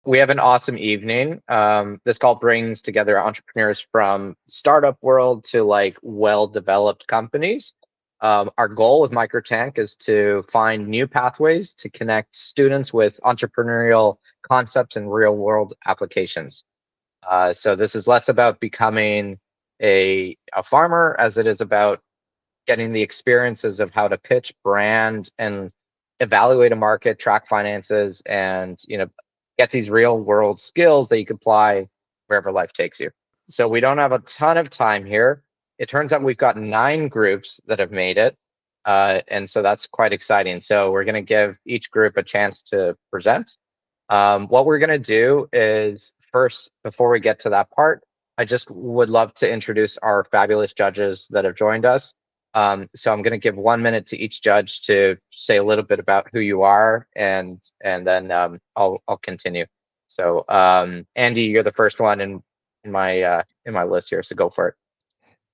we have an awesome evening. This call brings together entrepreneurs from startup world to like well-developed companies. Our goal with microTank is to find new pathways to connect students with entrepreneurial concepts and real-world applications. So this is less about becoming a farmer as it is about getting the experiences of how to pitch, brand, and evaluate a market, track finances, and get these real world skills that you can apply wherever life takes you. So we don't have a ton of time here. It turns out we've got 9 groups that have made it. And so that's quite exciting. So we're going to give each group a chance to present. What we're going to do is first, before we get to that part, I just would love to introduce our fabulous judges that have joined us. So I'm going to give 1 minute to each judge to say a little bit about who you are, and then I'll continue. So Andy, you're the first one in my list here, so go for it.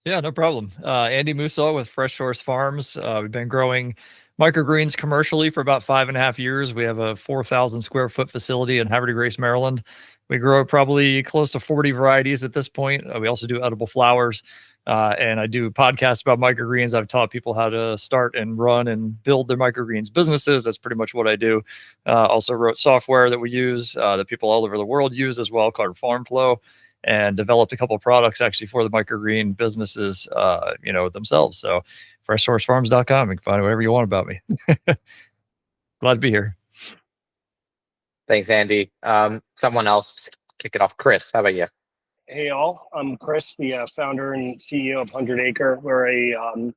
Yeah, no problem. Andy Musso with Fresh Source Farms. We've been growing microgreens commercially for about 5.5 years. We have a 4,000 square foot facility in Haverty Grace, Maryland. We grow probably close to 40 varieties at this point. We also do edible flowers. And I do podcasts about microgreens. I've taught people how to start and run and build their microgreens businesses. That's pretty much what I do. Also wrote software that we use, that people all over the world use as well, called FarmFlow, and developed a couple of products actually for the microgreen businesses, themselves. So freshsourcefarms.com. You can find whatever you want about me. Glad to be here. Thanks, Andy. Someone else kick it off. Chris, how about you? Hey, all. I'm Chris, the founder and CEO of 100 Acre. We're a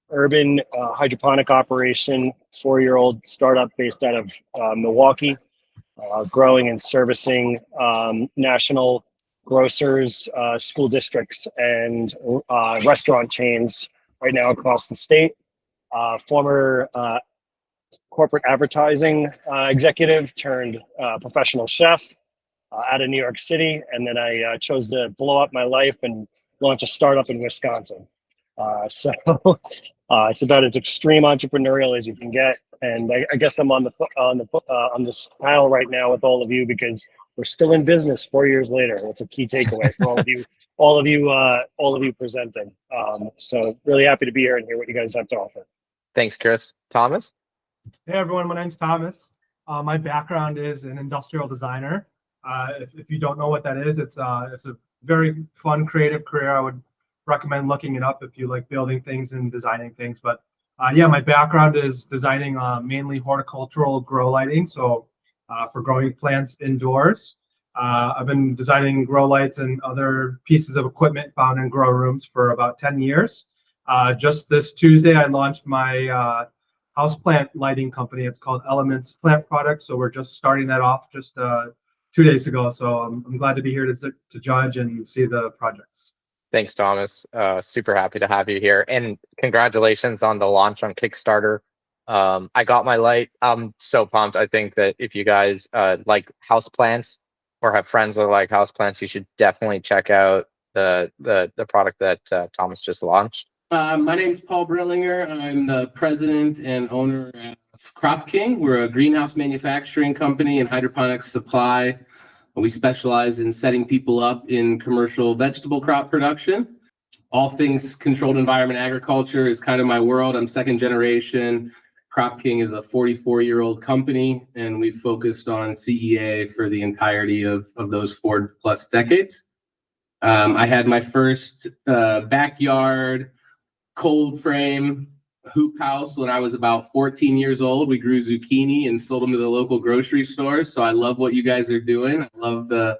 urban hydroponic operation, 4-year-old startup based out of Milwaukee, growing and servicing national grocers, school districts, and restaurant chains right now across the state. Former corporate advertising executive turned professional chef out of New York City, and then I chose to blow up my life and launch a startup in Wisconsin. So it's about as extreme entrepreneurial as you can get, and I guess I'm on this panel right now with all of you because we're still in business 4 years later. That's a key takeaway for all of you presenting. So really happy to be here and hear what you guys have to offer. Thanks, Chris. Thomas? Hey everyone, my name's Thomas. My background is an industrial designer. If you don't know what that is, it's a very fun, creative career. I would recommend looking it up if you like building things and designing things. But yeah, my background is designing mainly horticultural grow lighting, so for growing plants indoors. I've been designing grow lights and other pieces of equipment found in grow rooms for about 10 years. Just this Tuesday, I launched my houseplant lighting company. It's called Elements Plant Products. So we're just starting that off just 2 days ago. So I'm glad to be here to judge and see the projects. Thanks, Thomas. Super happy to have you here. And congratulations on the launch on Kickstarter. I got my light. I'm so pumped. I think that if you guys like houseplants or have friends that like houseplants, you should definitely check out the product that Thomas just launched. My name is Paul Brillinger. I'm the president and owner of Crop King. We're a greenhouse manufacturing company and hydroponics supply. We specialize in setting people up in commercial vegetable crop production. All things controlled environment agriculture is kind of my world. I'm second generation. Crop King is a 44-year-old company, and we've focused on CEA for the entirety of those 4+ decades. I had my first backyard cold frame hoop house when I was about 14 years old. We grew zucchini and sold them to the local grocery stores. So I love what you guys are doing. I love the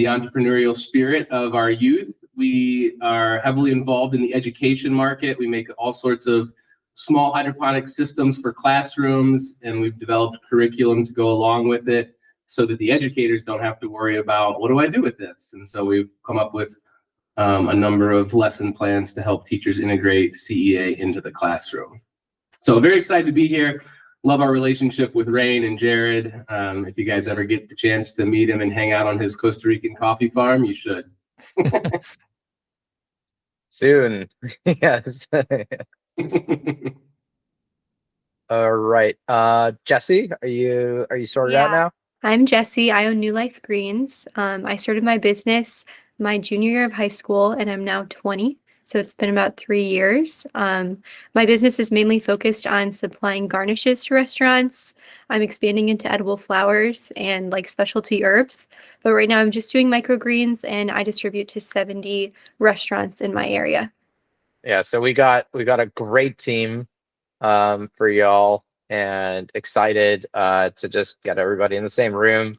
entrepreneurial spirit of our youth. We are heavily involved in the education market. We make all sorts of small hydroponic systems for classrooms, and we've developed curriculum to go along with it so that the educators don't have to worry about, what do I do with this? And so we've come up with a number of lesson plans to help teachers integrate CEA into the classroom. So very excited to be here. Love our relationship with RAYN and Jared. If you guys ever get the chance to meet him and hang out on his Costa Rican coffee farm, you should. Soon. Yes. All right. Jesse, are you sorted out now? I'm Jessie. I own New Life Greens. I started my business my junior year of high school, and I'm now 20. So it's been about 3 years. My business is mainly focused on supplying garnishes to restaurants. I'm expanding into edible flowers and like specialty herbs. But right now I'm just doing microgreens, and I distribute to 70 restaurants in my area. Yeah, so we got a great team for y'all, and excited to just get everybody in the same room.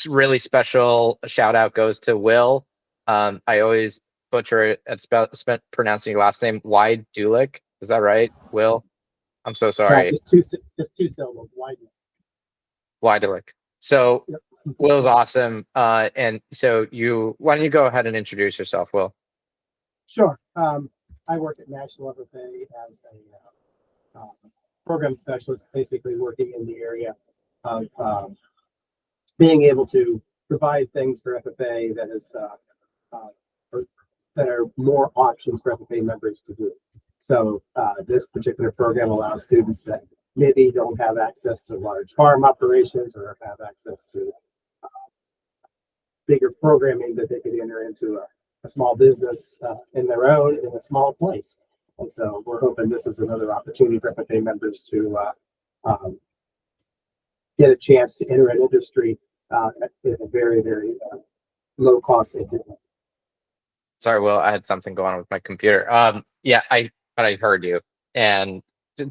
Really special shout out goes to Will. I always butcher it at pronouncing your last name. Wide Dulick. Is that right, Will? I'm so Yeah, sorry. just two syllables. Wide. Dulick. So Yep. Will's awesome. And so why don't you go ahead and introduce yourself, Will? Sure. I work at National FFA as a program specialist, basically working in the area of being able to provide things for FFA that is that are more options for FFA members to do. So this particular program allows students that maybe don't have access to large farm operations or have access to bigger programming, that they could enter into a small business in their own in a small place. And so we're hoping this is another opportunity for FFA members to get a chance to enter an industry at a very, very low cost entry. Sorry, Will, I had something going on with my computer. Yeah, but I heard you. And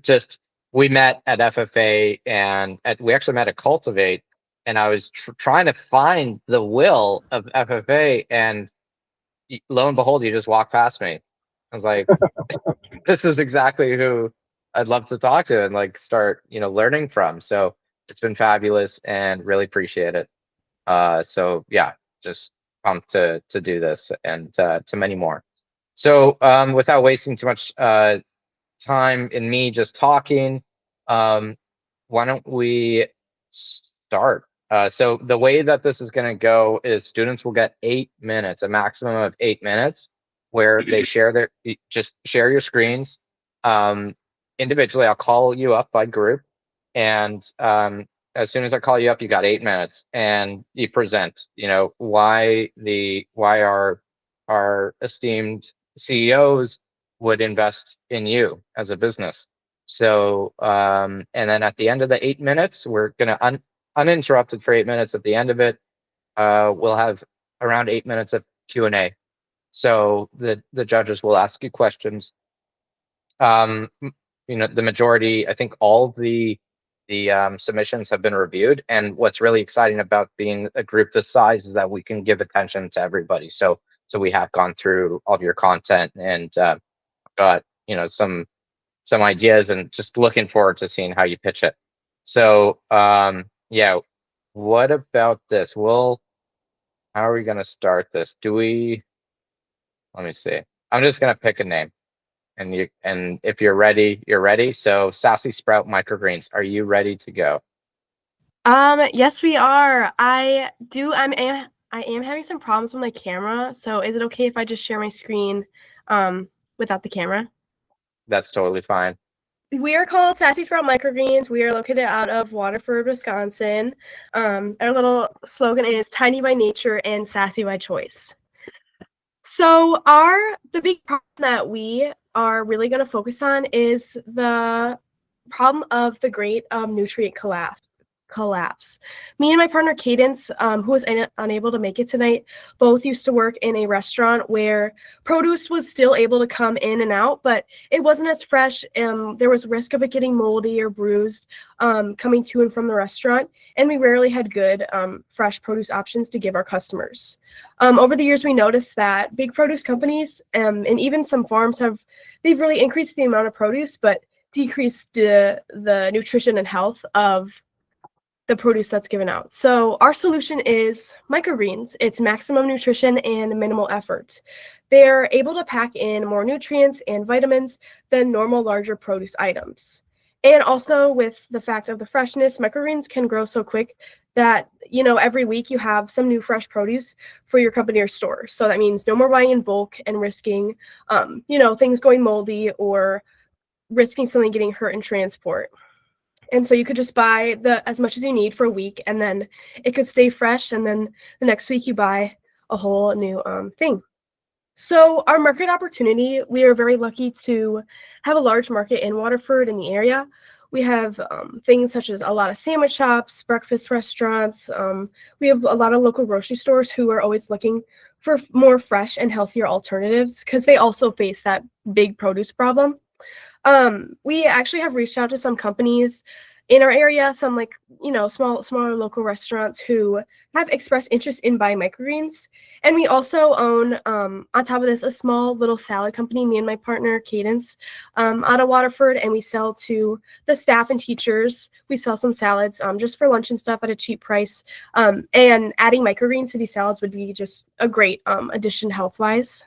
just we met at FFA, and we actually met at Cultivate, and I was trying to find the Will of FFA, and lo and behold, you just walked past me. I was like, this is exactly who I'd love to talk to and like start, learning from. So it's been fabulous and really appreciate it. So yeah, just pumped to do this and to many more. So without wasting too much time in me just talking, why don't we start? So the way that this is going to go is students will get 8 minutes, a maximum of 8 minutes, where they just share your screens individually. I'll call you up by group, and as soon as I call you up, you got 8 minutes, and you present, why our esteemed CEOs would invest in you as a business. So, and then at the end of the 8 minutes, we're going to uninterrupted for 8 minutes. At the end of it, we'll have around 8 minutes of Q&A. So the judges will ask you questions. The majority, I think all the submissions have been reviewed. And what's really exciting about being a group this size is that we can give attention to everybody. So we have gone through all of your content and got, some ideas, and just looking forward to seeing how you pitch it. So yeah, what about this? How are we going to start this? Let me see. I'm just going to pick a name, and if you're ready, you're ready. So Sassy Sprout Microgreens, are you ready to go? Yes, we are. I am having some problems with my camera. So is it okay if I just share my screen without the camera? That's totally fine. We are called Sassy Sprout Microgreens. We are located out of Waterford, Wisconsin. Our little slogan is tiny by nature and sassy by choice. So the big problem that we are really going to focus on is the problem of the great nutrient collapse. Me and my partner Cadence, who was unable to make it tonight, both used to work in a restaurant where produce was still able to come in and out, but it wasn't as fresh. There was risk of it getting moldy or bruised coming to and from the restaurant, and we rarely had good fresh produce options to give our customers. Over the years, we noticed that big produce companies and even some farms they've really increased the amount of produce, but decreased the nutrition and health of the produce that's given out. So our solution is microgreens. It's maximum nutrition and minimal effort. They're able to pack in more nutrients and vitamins than normal larger produce items. And also with the fact of the freshness, microgreens can grow so quick that, every week you have some new fresh produce for your company or store. So that means no more buying in bulk and risking, things going moldy or risking something getting hurt in transport. And so you could just buy as much as you need for a week, and then it could stay fresh. And then the next week you buy a whole new thing. So our market opportunity, we are very lucky to have a large market in Waterford in the area. We have things such as a lot of sandwich shops, breakfast restaurants. We have a lot of local grocery stores who are always looking for more fresh and healthier alternatives because they also face that big produce problem. We actually have reached out to some companies in our area, some like, smaller local restaurants who have expressed interest in buying microgreens. And we also own, on top of this, a small little salad company, me and my partner, Cadence, out of Waterford, and we sell to the staff and teachers. We sell some salads just for lunch and stuff at a cheap price. And adding microgreens to these salads would be just a great addition health-wise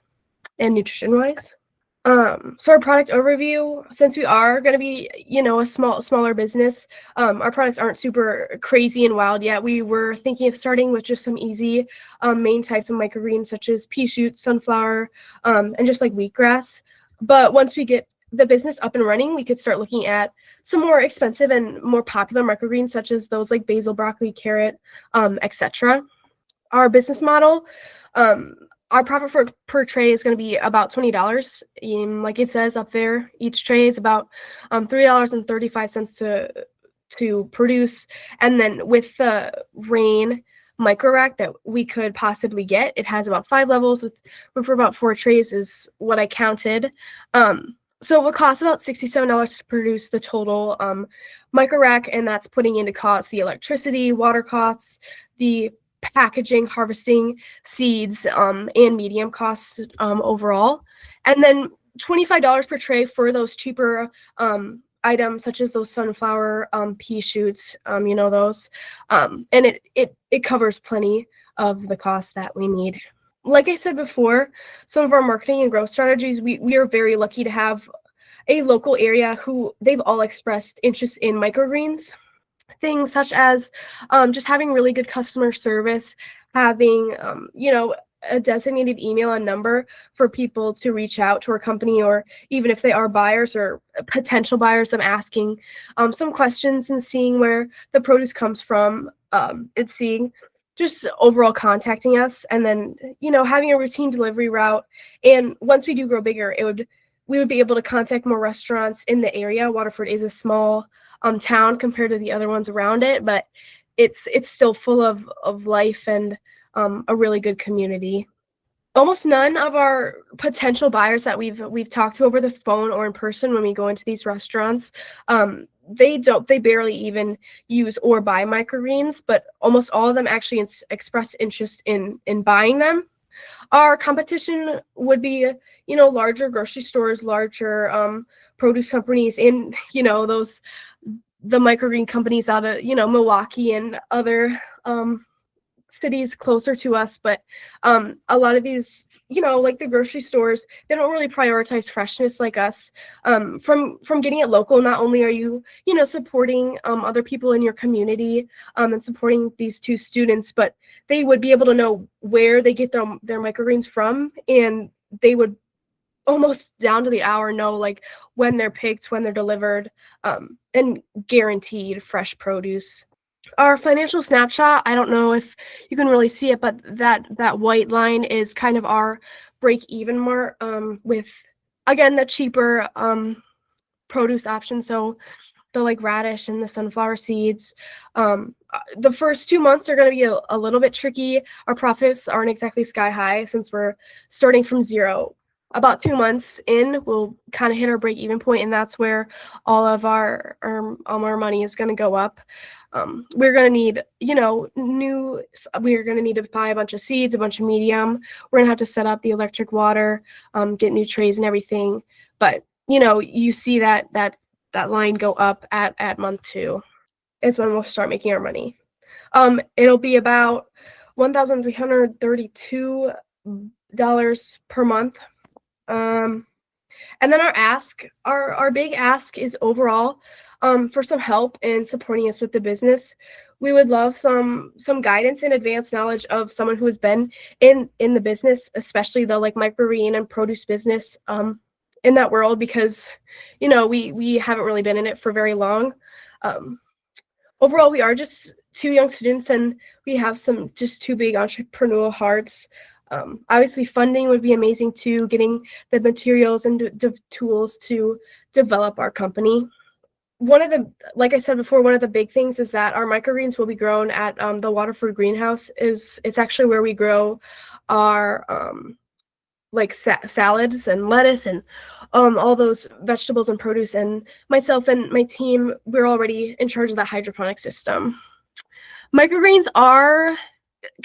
and nutrition-wise. So our product overview, since we are going to be, a smaller business, our products aren't super crazy and wild yet. We were thinking of starting with just some easy main types of microgreens such as pea shoots, sunflower, and just like wheatgrass. But once we get the business up and running, we could start looking at some more expensive and more popular microgreens such as those like basil, broccoli, carrot, etc. Our business model, our profit per tray is going to be about $20. Like it says up there, each tray is about $3.35 to produce. And then with the RAYN MicroRack that we could possibly get, it has about 5 levels with room for about 4 trays is what I counted. So it would cost about $67 to produce the total MicroRack, and that's putting into cost the electricity, water costs, the packaging, harvesting, seeds, and medium costs overall. And then $25 per tray for those cheaper items such as those sunflower pea shoots, those. And it covers plenty of the costs that we need. Like I said before, some of our marketing and growth strategies, we are very lucky to have a local area who they've all expressed interest in microgreens. Things such as just having really good customer service, having, a designated email and number for people to reach out to our company, or even if they are buyers or potential buyers, them asking some questions and seeing where the produce comes from, and seeing just overall contacting us, and then, having a routine delivery route. And once we do grow bigger, we would be able to contact more restaurants in the area. Waterford is a small town compared to the other ones around it, but it's still full of life and a really good community. Almost none of our potential buyers that we've talked to over the phone or in person when we go into these restaurants, they barely even use or buy microgreens, but almost all of them actually express interest in buying them. Our competition would be, larger grocery stores, larger produce companies, and, the microgreen companies out of, Milwaukee and other cities closer to us. But a lot of these, like the grocery stores, they don't really prioritize freshness like us. From getting it local, not only are you, supporting other people in your community and supporting these 2 students, but they would be able to know where they get their microgreens from, and they would almost down to the hour know like when they're picked, when they're delivered, and guaranteed fresh produce. Our financial snapshot, I don't know if you can really see it, but that white line is kind of our break-even mark with, again, the cheaper produce options. So the like radish and the sunflower seeds. The first 2 months are going to be a little bit tricky. Our profits aren't exactly sky high since we're starting from zero. About 2 months in, we'll kind of hit our break-even point, and that's where all of our money is going to go up. We're going to need, we're going to need to buy a bunch of seeds, a bunch of medium. We're going to have to set up the electric water, get new trays and everything. But, you see that line go up at month 2 is when we'll start making our money. It'll be about $1,332 per month. And then our big ask is overall for some help in supporting us with the business. We would love some guidance and advanced knowledge of someone who has been in the business, especially the like microgreen and produce business in that world, because we haven't really been in it for very long. Overall, we are just two young students, and we have just two big entrepreneurial hearts. Obviously, funding would be amazing too, getting the materials and the tools to develop our company. Like I said before, one of the big things is that our microgreens will be grown at the Waterford greenhouse. It's actually where we grow our like salads and lettuce and all those vegetables and produce. And myself and my team, we're already in charge of that hydroponic system. Microgreens are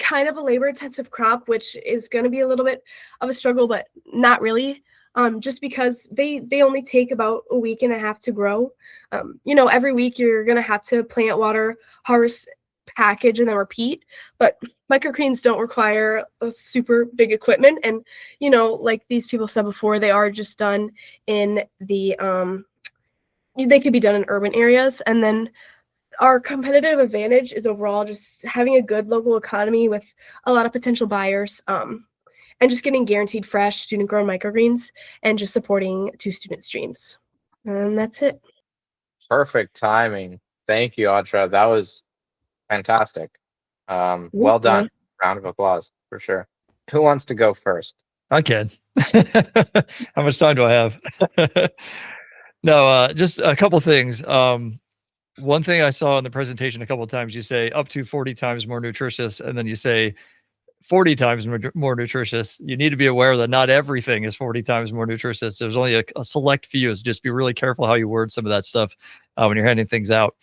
kind of a labor-intensive crop, which is going to be a little bit of a struggle, but not really. Just because they only take about a week and a half to grow. Every week you're gonna have to plant, water, harvest, package, and then repeat. But microgreens don't require a super big equipment, and like these people said before, they are just done in the they could be done in urban areas. And then our competitive advantage is overall just having a good local economy with a lot of potential buyers. And just getting guaranteed fresh student-grown microgreens and just supporting two student streams. And that's it. Perfect timing. Thank you, Audra. That was fantastic. Well done. Round of applause for sure. Who wants to go first? I can. How much time do I have? No, just a couple things. One thing I saw in the presentation a couple of times, you say up to 40 times more nutritious, and then you say 40 times more nutritious. You need to be aware that not everything is 40 times more nutritious. There's only a select few. So just be really careful how you word some of that stuff when you're handing things out.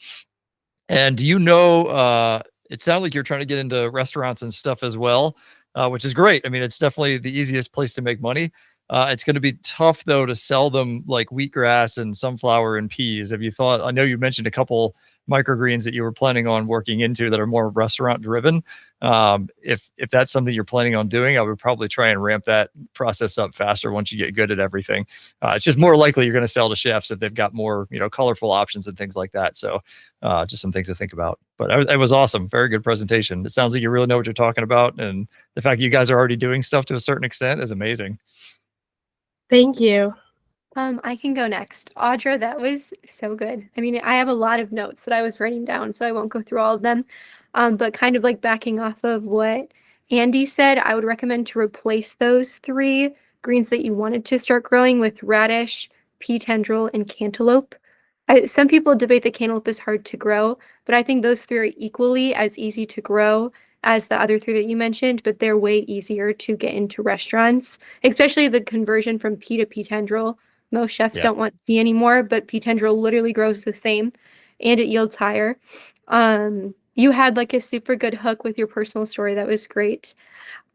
And it sounds like you're trying to get into restaurants and stuff as well, which is great. I mean, it's definitely the easiest place to make money. It's going to be tough though to sell them like wheatgrass and sunflower and peas. Have you thought? I know you mentioned a couple microgreens that you were planning on working into that are more restaurant driven. If that's something you're planning on doing, I would probably try and ramp that process up faster once you get good at everything. It's just more likely you're going to sell to chefs if they've got more, colorful options and things like that. So just some things to think about. But it was awesome. Very good presentation. It sounds like you really know what you're talking about. And the fact that you guys are already doing stuff to a certain extent is amazing. Thank you. I can go next. Audra, that was so good. I mean, I have a lot of notes that I was writing down, so I won't go through all of them. But kind of like backing off of what Andy said, I would recommend to replace those 3 greens that you wanted to start growing with radish, pea tendril, and cantaloupe. Some people debate that cantaloupe is hard to grow, but I think those 3 are equally as easy to grow as the other 3 that you mentioned, but they're way easier to get into restaurants, especially the conversion from pea to pea tendril. Most chefs don't want pea anymore, but pea tendril literally grows the same and it yields higher. You had like a super good hook with your personal story. That was great.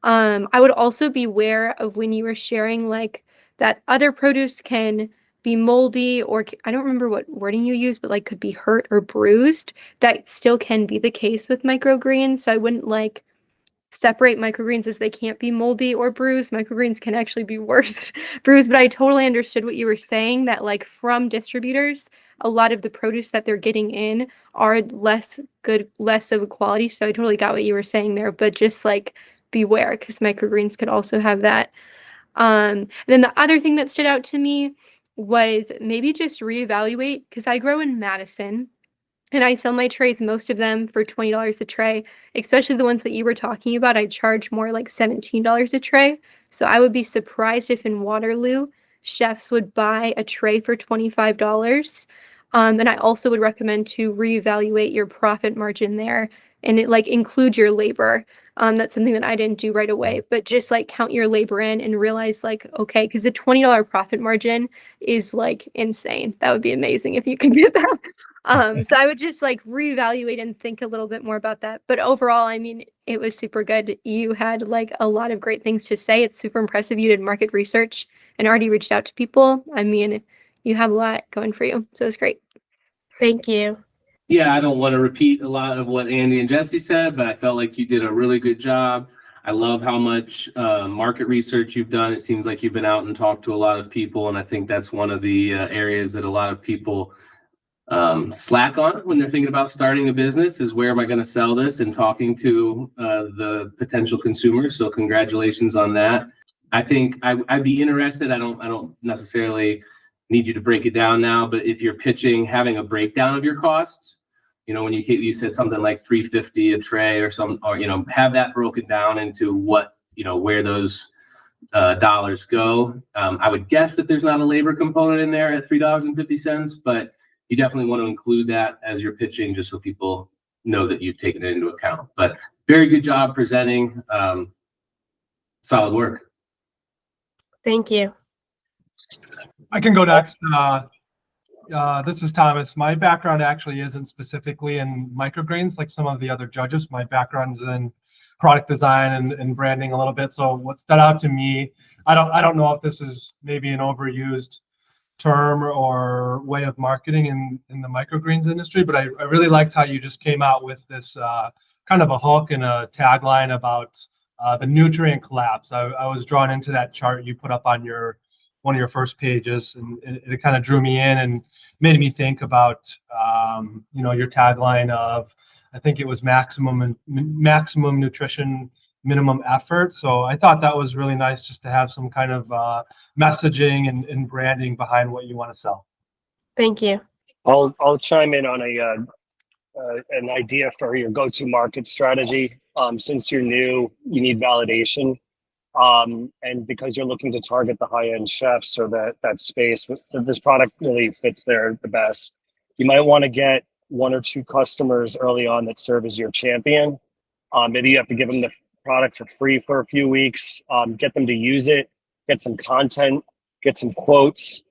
I would also beware of when you were sharing like that other produce can be moldy, or I don't remember what wording you used, but like could be hurt or bruised. That still can be the case with microgreens. So I wouldn't like separate microgreens as they can't be moldy or bruised. Microgreens can actually be worse bruised, but I totally understood what you were saying, that like from distributors, a lot of the produce that they're getting in are less of a quality. So I totally got what you were saying there, but just like beware, because microgreens could also have that. And then the other thing that stood out to me was maybe just reevaluate, because I grow in Madison and I sell my trays, most of them for $20 a tray, especially the ones that you were talking about. I charge more like $17 a tray. So I would be surprised if in Waterloo, chefs would buy a tray for $25. And I also would recommend to reevaluate your profit margin there, and it like include your labor. That's something that I didn't do right away, but just like count your labor in and realize like, okay, because the $20 profit margin is like insane. That would be amazing if you could get that. So I would just like reevaluate and think a little bit more about that. But overall, I mean, it was super good. You had like a lot of great things to say. It's super impressive. You did market research and already reached out to people. I mean, you have a lot going for you. So it's great. Thank you. Yeah, I don't want to repeat a lot of what Andy and Jesse said, but I felt like you did a really good job. I love how much market research you've done. It seems like you've been out and talked to a lot of people, and I think that's one of the areas that a lot of people slack on when they're thinking about starting a business, is where am I going to sell this, and talking to the potential consumers. So congratulations on that. I think I'd be interested. I don't necessarily need you to break it down now, but if you're pitching, having a breakdown of your costs, when you said something like 350 a tray or some, or have that broken down into what where those dollars go. I would guess that there's not a labor component in there at $3.50, but you definitely want to include that as you're pitching, just so people know that you've taken it into account. But very good job presenting. Solid work. Thank you. I can go next. This is Thomas. My background actually isn't specifically in microgreens like some of the other judges. My background's in product design and branding a little bit. So what stood out to me, I don't know if this is maybe an overused term or way of marketing in the microgreens industry, but I really liked how you just came out with this kind of a hook and a tagline about the nutrient collapse. I was drawn into that chart you put up on one of your first pages, and it kind of drew me in and made me think about your tagline of, I think it was maximum nutrition, minimum effort. So I thought that was really nice just to have some kind of messaging and branding behind what you want to sell. Thank you. I'll chime in on an idea for your go-to market strategy. Since you're new, you need validation. And because you're looking to target the high-end chefs or that space, this product really fits there the best. You might want to get 1 or 2 customers early on that serve as your champion. Maybe you have to give them the product for free for a few weeks, get them to use it, get some content, get some quotes,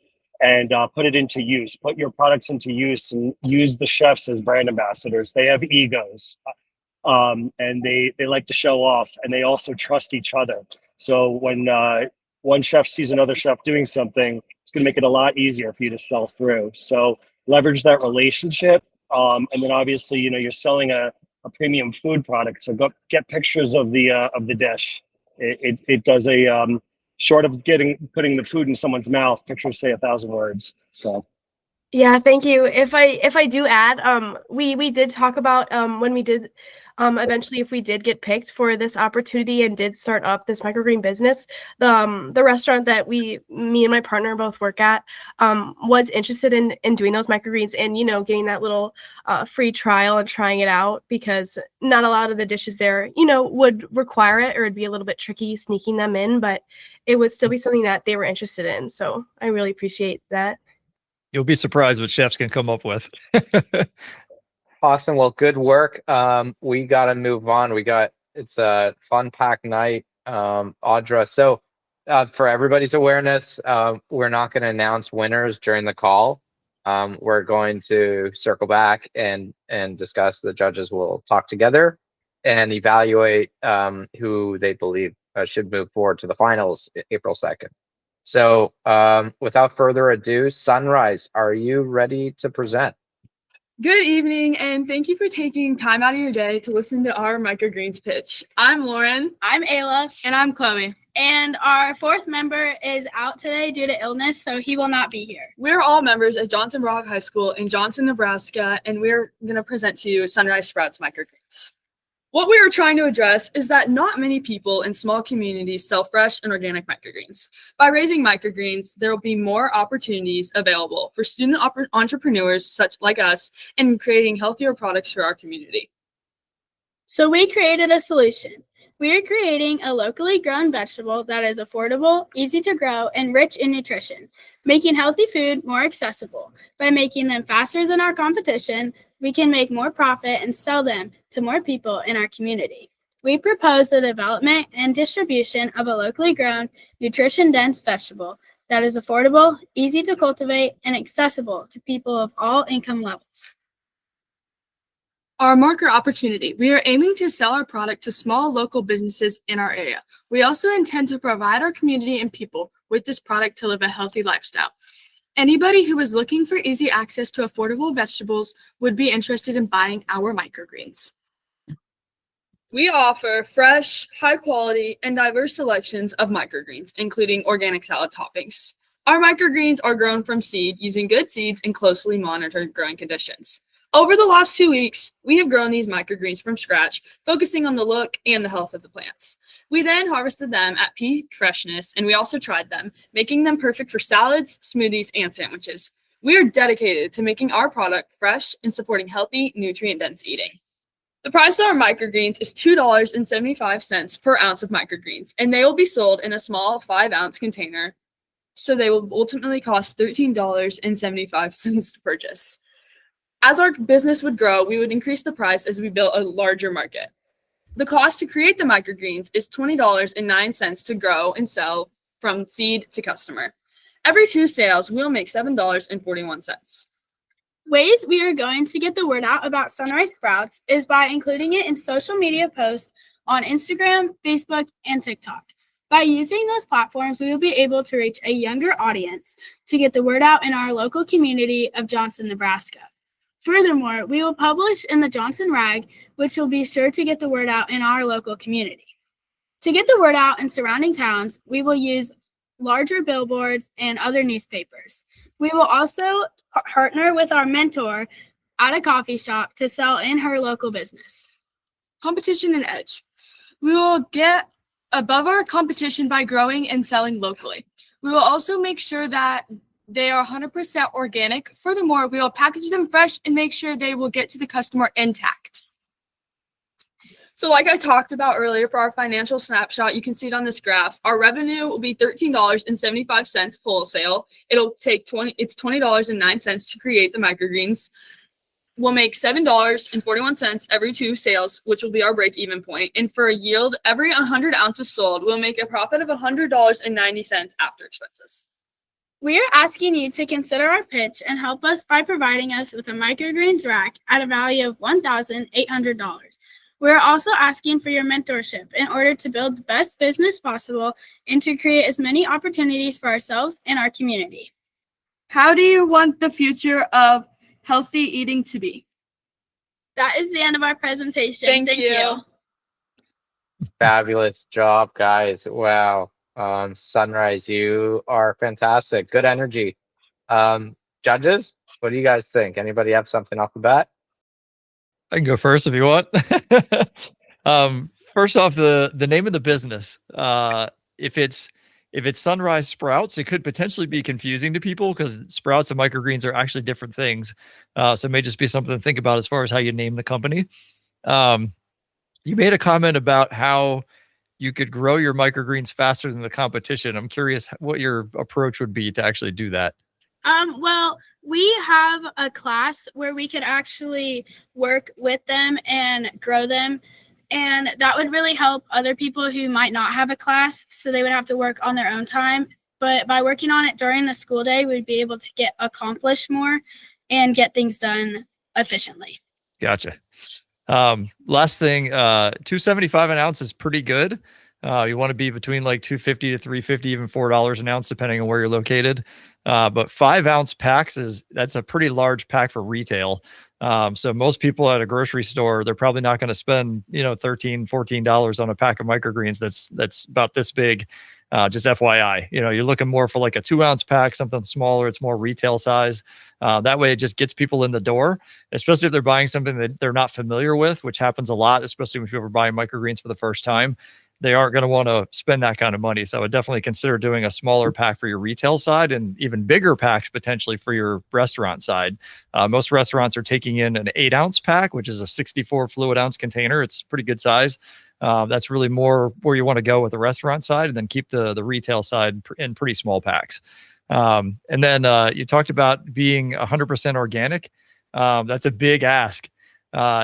and put it into use. Put your products into use and use the chefs as brand ambassadors. They have egos, and they like to show off, and they also trust each other. So when one chef sees another chef doing something, it's going to make it a lot easier for you to sell through. So leverage that relationship. And then obviously, you're selling a premium food product. So go get pictures of the dish. It does short of putting the food in someone's mouth, pictures say 1,000 words. So. Yeah, thank you. If I do add, we did talk about when we did eventually, if we did get picked for this opportunity and did start up this microgreen business, the restaurant that me and my partner both work at was interested in doing those microgreens and getting that little free trial and trying it out, because not a lot of the dishes there would require it, or it'd be a little bit tricky sneaking them in, but it would still be something that they were interested in. So I really appreciate that. You'll be surprised what chefs can come up with. Awesome. Well, good work. We got to move on. It's a fun packed night, Audra. So for everybody's awareness, we're not going to announce winners during the call. We're going to circle back and discuss. The judges will talk together and evaluate who they believe should move forward to the finals April 2nd. So without further ado, Sunrise, are you ready to present? Good evening, and thank you for taking time out of your day to listen to our microgreens pitch. I'm Lauren. I'm Ayla. And I'm Chloe. And our 4th member is out today due to illness, so he will not be here. We're all members at Johnson Brock High School in Johnson, Nebraska, and we're going to present to you Sunrise Sprouts microgreens. What we are trying to address is that not many people in small communities sell fresh and organic microgreens. By raising microgreens, there will be more opportunities available for student entrepreneurs such like us in creating healthier products for our community. So we created a solution. We are creating a locally grown vegetable that is affordable, easy to grow, and rich in nutrition, making healthy food more accessible. By making them faster than our competition, we can make more profit and sell them to more people in our community. We propose the development and distribution of a locally grown, nutrition-dense vegetable that is affordable, easy to cultivate, and accessible to people of all income levels. Our market opportunity. We are aiming to sell our product to small local businesses in our area. We also intend to provide our community and people with this product to live a healthy lifestyle. Anybody who is looking for easy access to affordable vegetables would be interested in buying our microgreens. We offer fresh, high quality, and diverse selections of microgreens, including organic salad toppings. Our microgreens are grown from seed using good seeds and closely monitored growing conditions. Over the last 2 weeks, we have grown these microgreens from scratch, focusing on the look and the health of the plants. We then harvested them at peak freshness, and we also tried them, making them perfect for salads, smoothies, and sandwiches. We are dedicated to making our product fresh and supporting healthy, nutrient-dense eating. The price of our microgreens is $2.75 per ounce of microgreens, and they will be sold in a small 5-ounce container, so they will ultimately cost $13.75 to purchase. As our business would grow, we would increase the price as we built a larger market. The cost to create the microgreens is $20.09 to grow and sell from seed to customer. Every 2 sales, we'll make $7.41. Ways we are going to get the word out about Sunrise Sprouts is by including it in social media posts on Instagram, Facebook, and TikTok. By using those platforms, we will be able to reach a younger audience to get the word out in our local community of Johnson, Nebraska. Furthermore, we will publish in the Johnson Rag, which will be sure to get the word out in our local community. To get the word out in surrounding towns, we will use larger billboards and other newspapers. We will also partner with our mentor at a coffee shop to sell in her local business. Competition and edge. We will get above our competition by growing and selling locally. We will also make sure that they are 100% organic. Furthermore, we will package them fresh and make sure they will get to the customer intact. So like I talked about earlier, for our financial snapshot, you can see it on this graph. Our revenue will be $13.75 wholesale. It's $20.09 to create the microgreens. We'll make $7.41 every 2 sales, which will be our break-even point. And for a yield, every 100 ounces sold, we'll make a profit of $100.90 after expenses. We are asking you to consider our pitch and help us by providing us with a microgreens rack at a value of $1,800. We are also asking for your mentorship in order to build the best business possible and to create as many opportunities for ourselves and our community. How do you want the future of healthy eating to be? That is the end of our presentation. Thank you. Fabulous job, guys. Wow. Sunrise, you are fantastic. Good energy. Judges, what do you guys think? Anybody have something off the bat? I can go first if you want. First off, the name of the business. If it's Sunrise Sprouts, it could potentially be confusing to people because sprouts and microgreens are actually different things. So it may just be something to think about as far as how you name the company. You made a comment about how you could grow your microgreens faster than the competition. I'm curious what your approach would be to actually do that. Well, we have a class where we could actually work with them and grow them. And that would really help other people who might not have a class, so they would have to work on their own time. But by working on it during the school day, we'd be able to get accomplished more and get things done efficiently. Gotcha. Last thing, $2.75 an ounce is pretty good. You want to be between like $2.50 to $3.50, even $4 an ounce, depending on where you're located. But 5-ounce packs that's a pretty large pack for retail. So most people at a grocery store, they're probably not going to spend, $13, $14 on a pack of microgreens. That's about this big. Just FYI, you're looking more for like a 2-ounce pack, something smaller. It's more retail size. That way it just gets people in the door, especially if they're buying something that they're not familiar with, which happens a lot, especially when people are buying microgreens for the first time. They aren't going to want to spend that kind of money. So I would definitely consider doing a smaller pack for your retail side and even bigger packs potentially for your restaurant side. Most restaurants are taking in an 8-ounce pack, which is a 64 fluid ounce container. It's pretty good size. That's really more where you want to go with the restaurant side, and then keep the retail side in pretty small packs. And then you talked about being 100% organic. That's a big ask.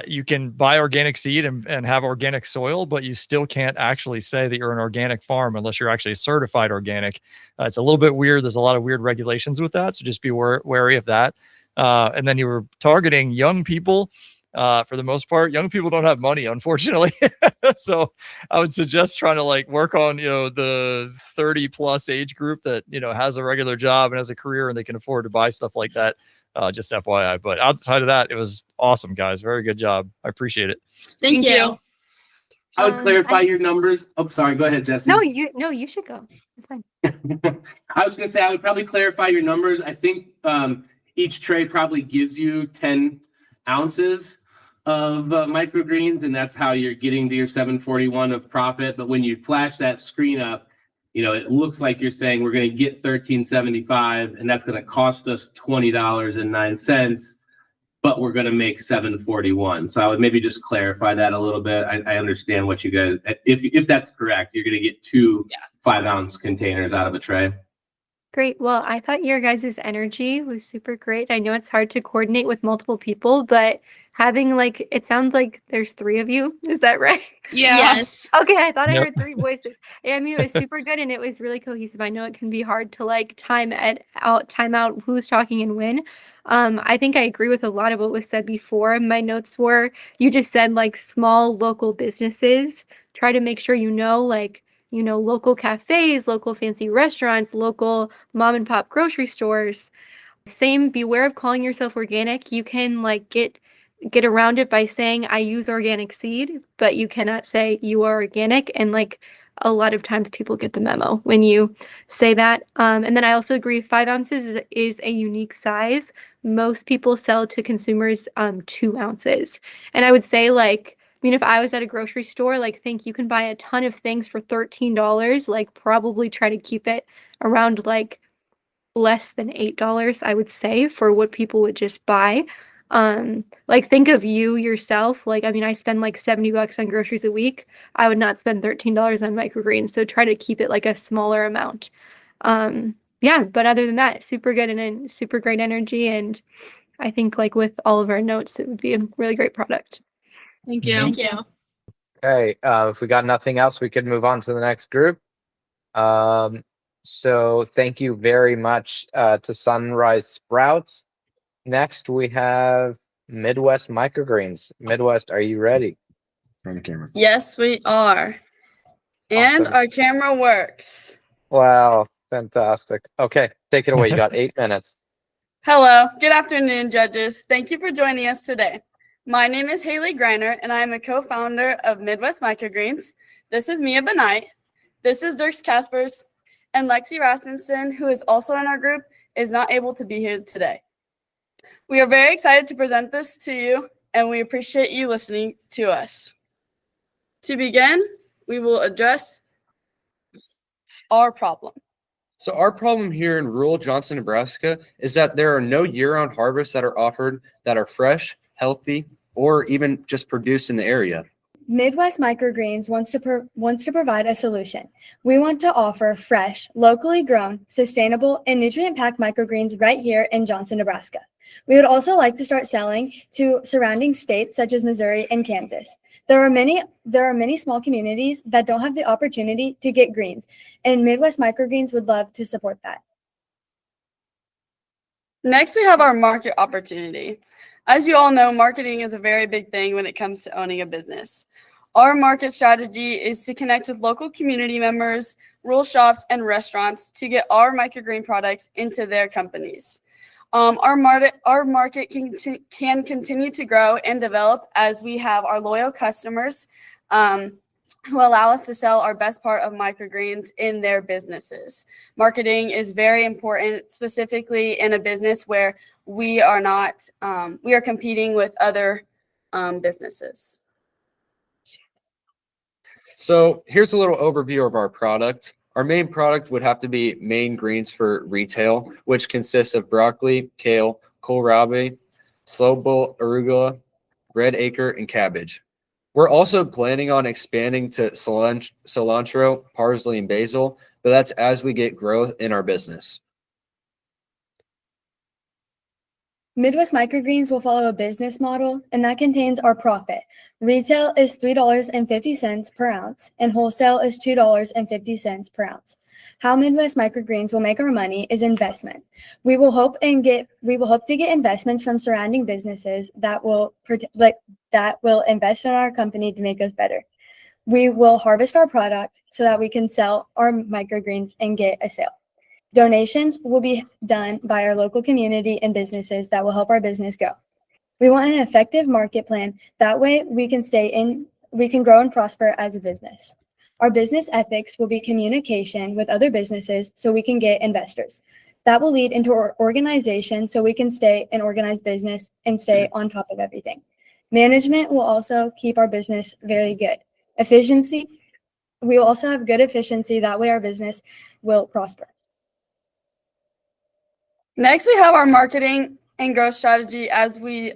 You can buy organic seed and have organic soil, but you still can't actually say that you're an organic farm unless you're actually certified organic. It's a little bit weird. There's a lot of weird regulations with that. So just be wary of that. And then you were targeting young people. For the most part, young people don't have money, unfortunately. So I would suggest trying to work on, the 30 plus age group that, has a regular job and has a career and they can afford to buy stuff like that. Just FYI. But outside of that, it was awesome, guys. Very good job. I appreciate it. Thank you. I would clarify your numbers. Oh, sorry. Go ahead, Jesse. No, you should go. It's fine. I was going to say, I would probably clarify your numbers. I think each tray probably gives you 10 ounces of microgreens, and that's how you're getting to your 741 of profit. But when you flash that screen up, it looks like you're saying we're going to get $13.75 and that's going to cost us $20.09, but we're going to make $7.41. So I would maybe just clarify that a little bit. I understand what you guys, if that's correct, you're going to get two 5-ounce containers out of a tray. Great. Well, I thought your guys' energy was super great. I know it's hard to coordinate with multiple people, but having it sounds like there's 3 of you. Is that right? Yes. Okay, I thought I Yep. heard 3 voices. I mean, it was super good and it was really cohesive. I know it can be hard to time out who's talking and when. I think I agree with a lot of what was said before. My notes were, you just said small local businesses. Try to make sure local cafes, local fancy restaurants, local mom and pop grocery stores. Same, beware of calling yourself organic. You can get around it by saying I use organic seed, but you cannot say you are organic. And a lot of times people get the memo when you say that. And then I also agree 5 ounces is a unique size. Most people sell to consumers 2 ounces. And I would say if I was at a grocery store, think you can buy a ton of things for $13, probably try to keep it around less than $8, I would say, for what people would just buy. Think of you yourself. I spend $70 on groceries a week. I would not spend $13 on microgreens. So try to keep it a smaller amount. Yeah, but other than that, super good and super great energy. And I think with all of our notes, it would be a really great product. Thank you. Thank you. Okay, if we got nothing else, we could move on to the next group. So thank you very much to Sunrise Sprouts. Next, we have Midwest Microgreens. Midwest, are you ready? On the camera. Yes, we are. And Awesome. our camera works. Wow, fantastic. Okay, take it away. You got 8 minutes. Hello. Good afternoon, judges. Thank you for joining us today. My name is Haley Greiner, and I am a co-founder of Midwest Microgreens. This is Mia Benight. This is Dirks Kaspers. And Lexi Rasmussen, who is also in our group, is not able to be here today. We are very excited to present this to you, and we appreciate you listening to us. To begin, we will address our problem. So our problem here in rural Johnson, Nebraska is that there are no year-round harvests that are offered that are fresh, healthy, or even just produced in the area. Midwest Microgreens wants to provide a solution. We want to offer fresh, locally grown, sustainable, and nutrient-packed microgreens right here in Johnson, Nebraska. We would also like to start selling to surrounding states such as Missouri and Kansas. There are many small communities that don't have the opportunity to get greens, and Midwest Microgreens would love to support that. Next, we have our market opportunity. As you all know, marketing is a very big thing when it comes to owning a business. Our market strategy is to connect with local community members, rural shops, and restaurants to get our microgreen products into their companies. Our market can continue to grow and develop as we have our loyal customers who allow us to sell our best part of microgreens in their businesses. Marketing is very important, specifically in a business where we are competing with other businesses. So here's a little overview of our product. Our main product would have to be main greens for retail, which consists of broccoli, kale, kohlrabi, slow bull, arugula, red acre, and cabbage. We're also planning on expanding to cilantro, parsley, and basil, but that's as we get growth in our business. Midwest Microgreens will follow a business model, and that contains our profit. Retail is $3.50 per ounce, and wholesale is $2.50 per ounce. How Midwest Microgreens will make our money is investment. We will hope to get investments from surrounding businesses that will invest in our company to make us better. We will harvest our product so that we can sell our microgreens and get a sale. Donations will be done by our local community and businesses that will help our business go. We want an effective market plan. That way we can grow and prosper as a business. Our business ethics will be communication with other businesses so we can get investors. That will lead into our organization so we can stay an organized business and stay on top of everything. Management will also keep our business very good. Efficiency we will also have good efficiency. That way our business will prosper. Next, we have our marketing and growth strategy as we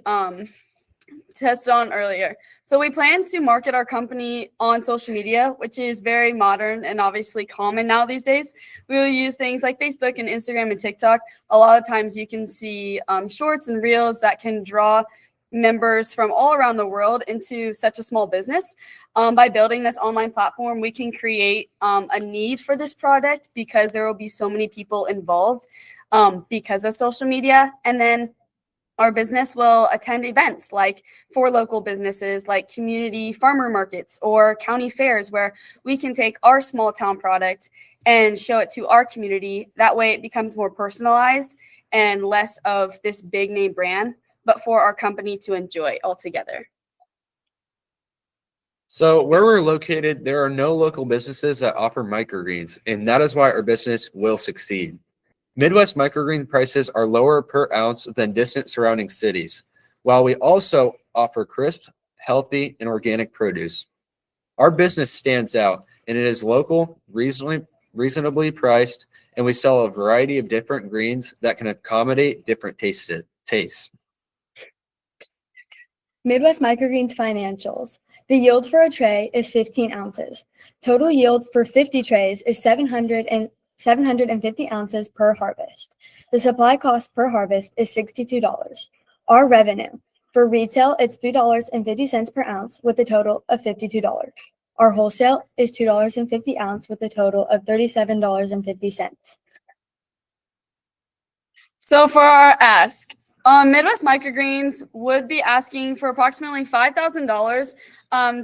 tested on earlier. So we plan to market our company on social media, which is very modern and obviously common now these days. We will use things like Facebook and Instagram and TikTok. A lot of times you can see shorts and reels that can draw members from all around the world into such a small business. By building this online platform, we can create a need for this product because there will be so many people involved because of social media. And then our business will attend events like for local businesses, like community farmer markets or county fairs, where we can take our small town product and show it to our community. That way it becomes more personalized and less of this big name brand, but for our company to enjoy altogether. So where we're located, there are no local businesses that offer microgreens, and that is why our business will succeed. Midwest microgreen prices are lower per ounce than distant surrounding cities, while we also offer crisp, healthy, and organic produce. Our business stands out, and it is local, reasonably priced, and we sell a variety of different greens that can accommodate different tastes. Midwest Microgreens financials. The yield for a tray is 15 ounces. Total yield for 50 trays is 750 ounces per harvest. The supply cost per harvest is $62. Our revenue. For retail, it's $3.50 per ounce with a total of $52. Our wholesale is $2.50 ounce with a total of $37.50. So for our ask, Midwest Microgreens would be asking for approximately $5,000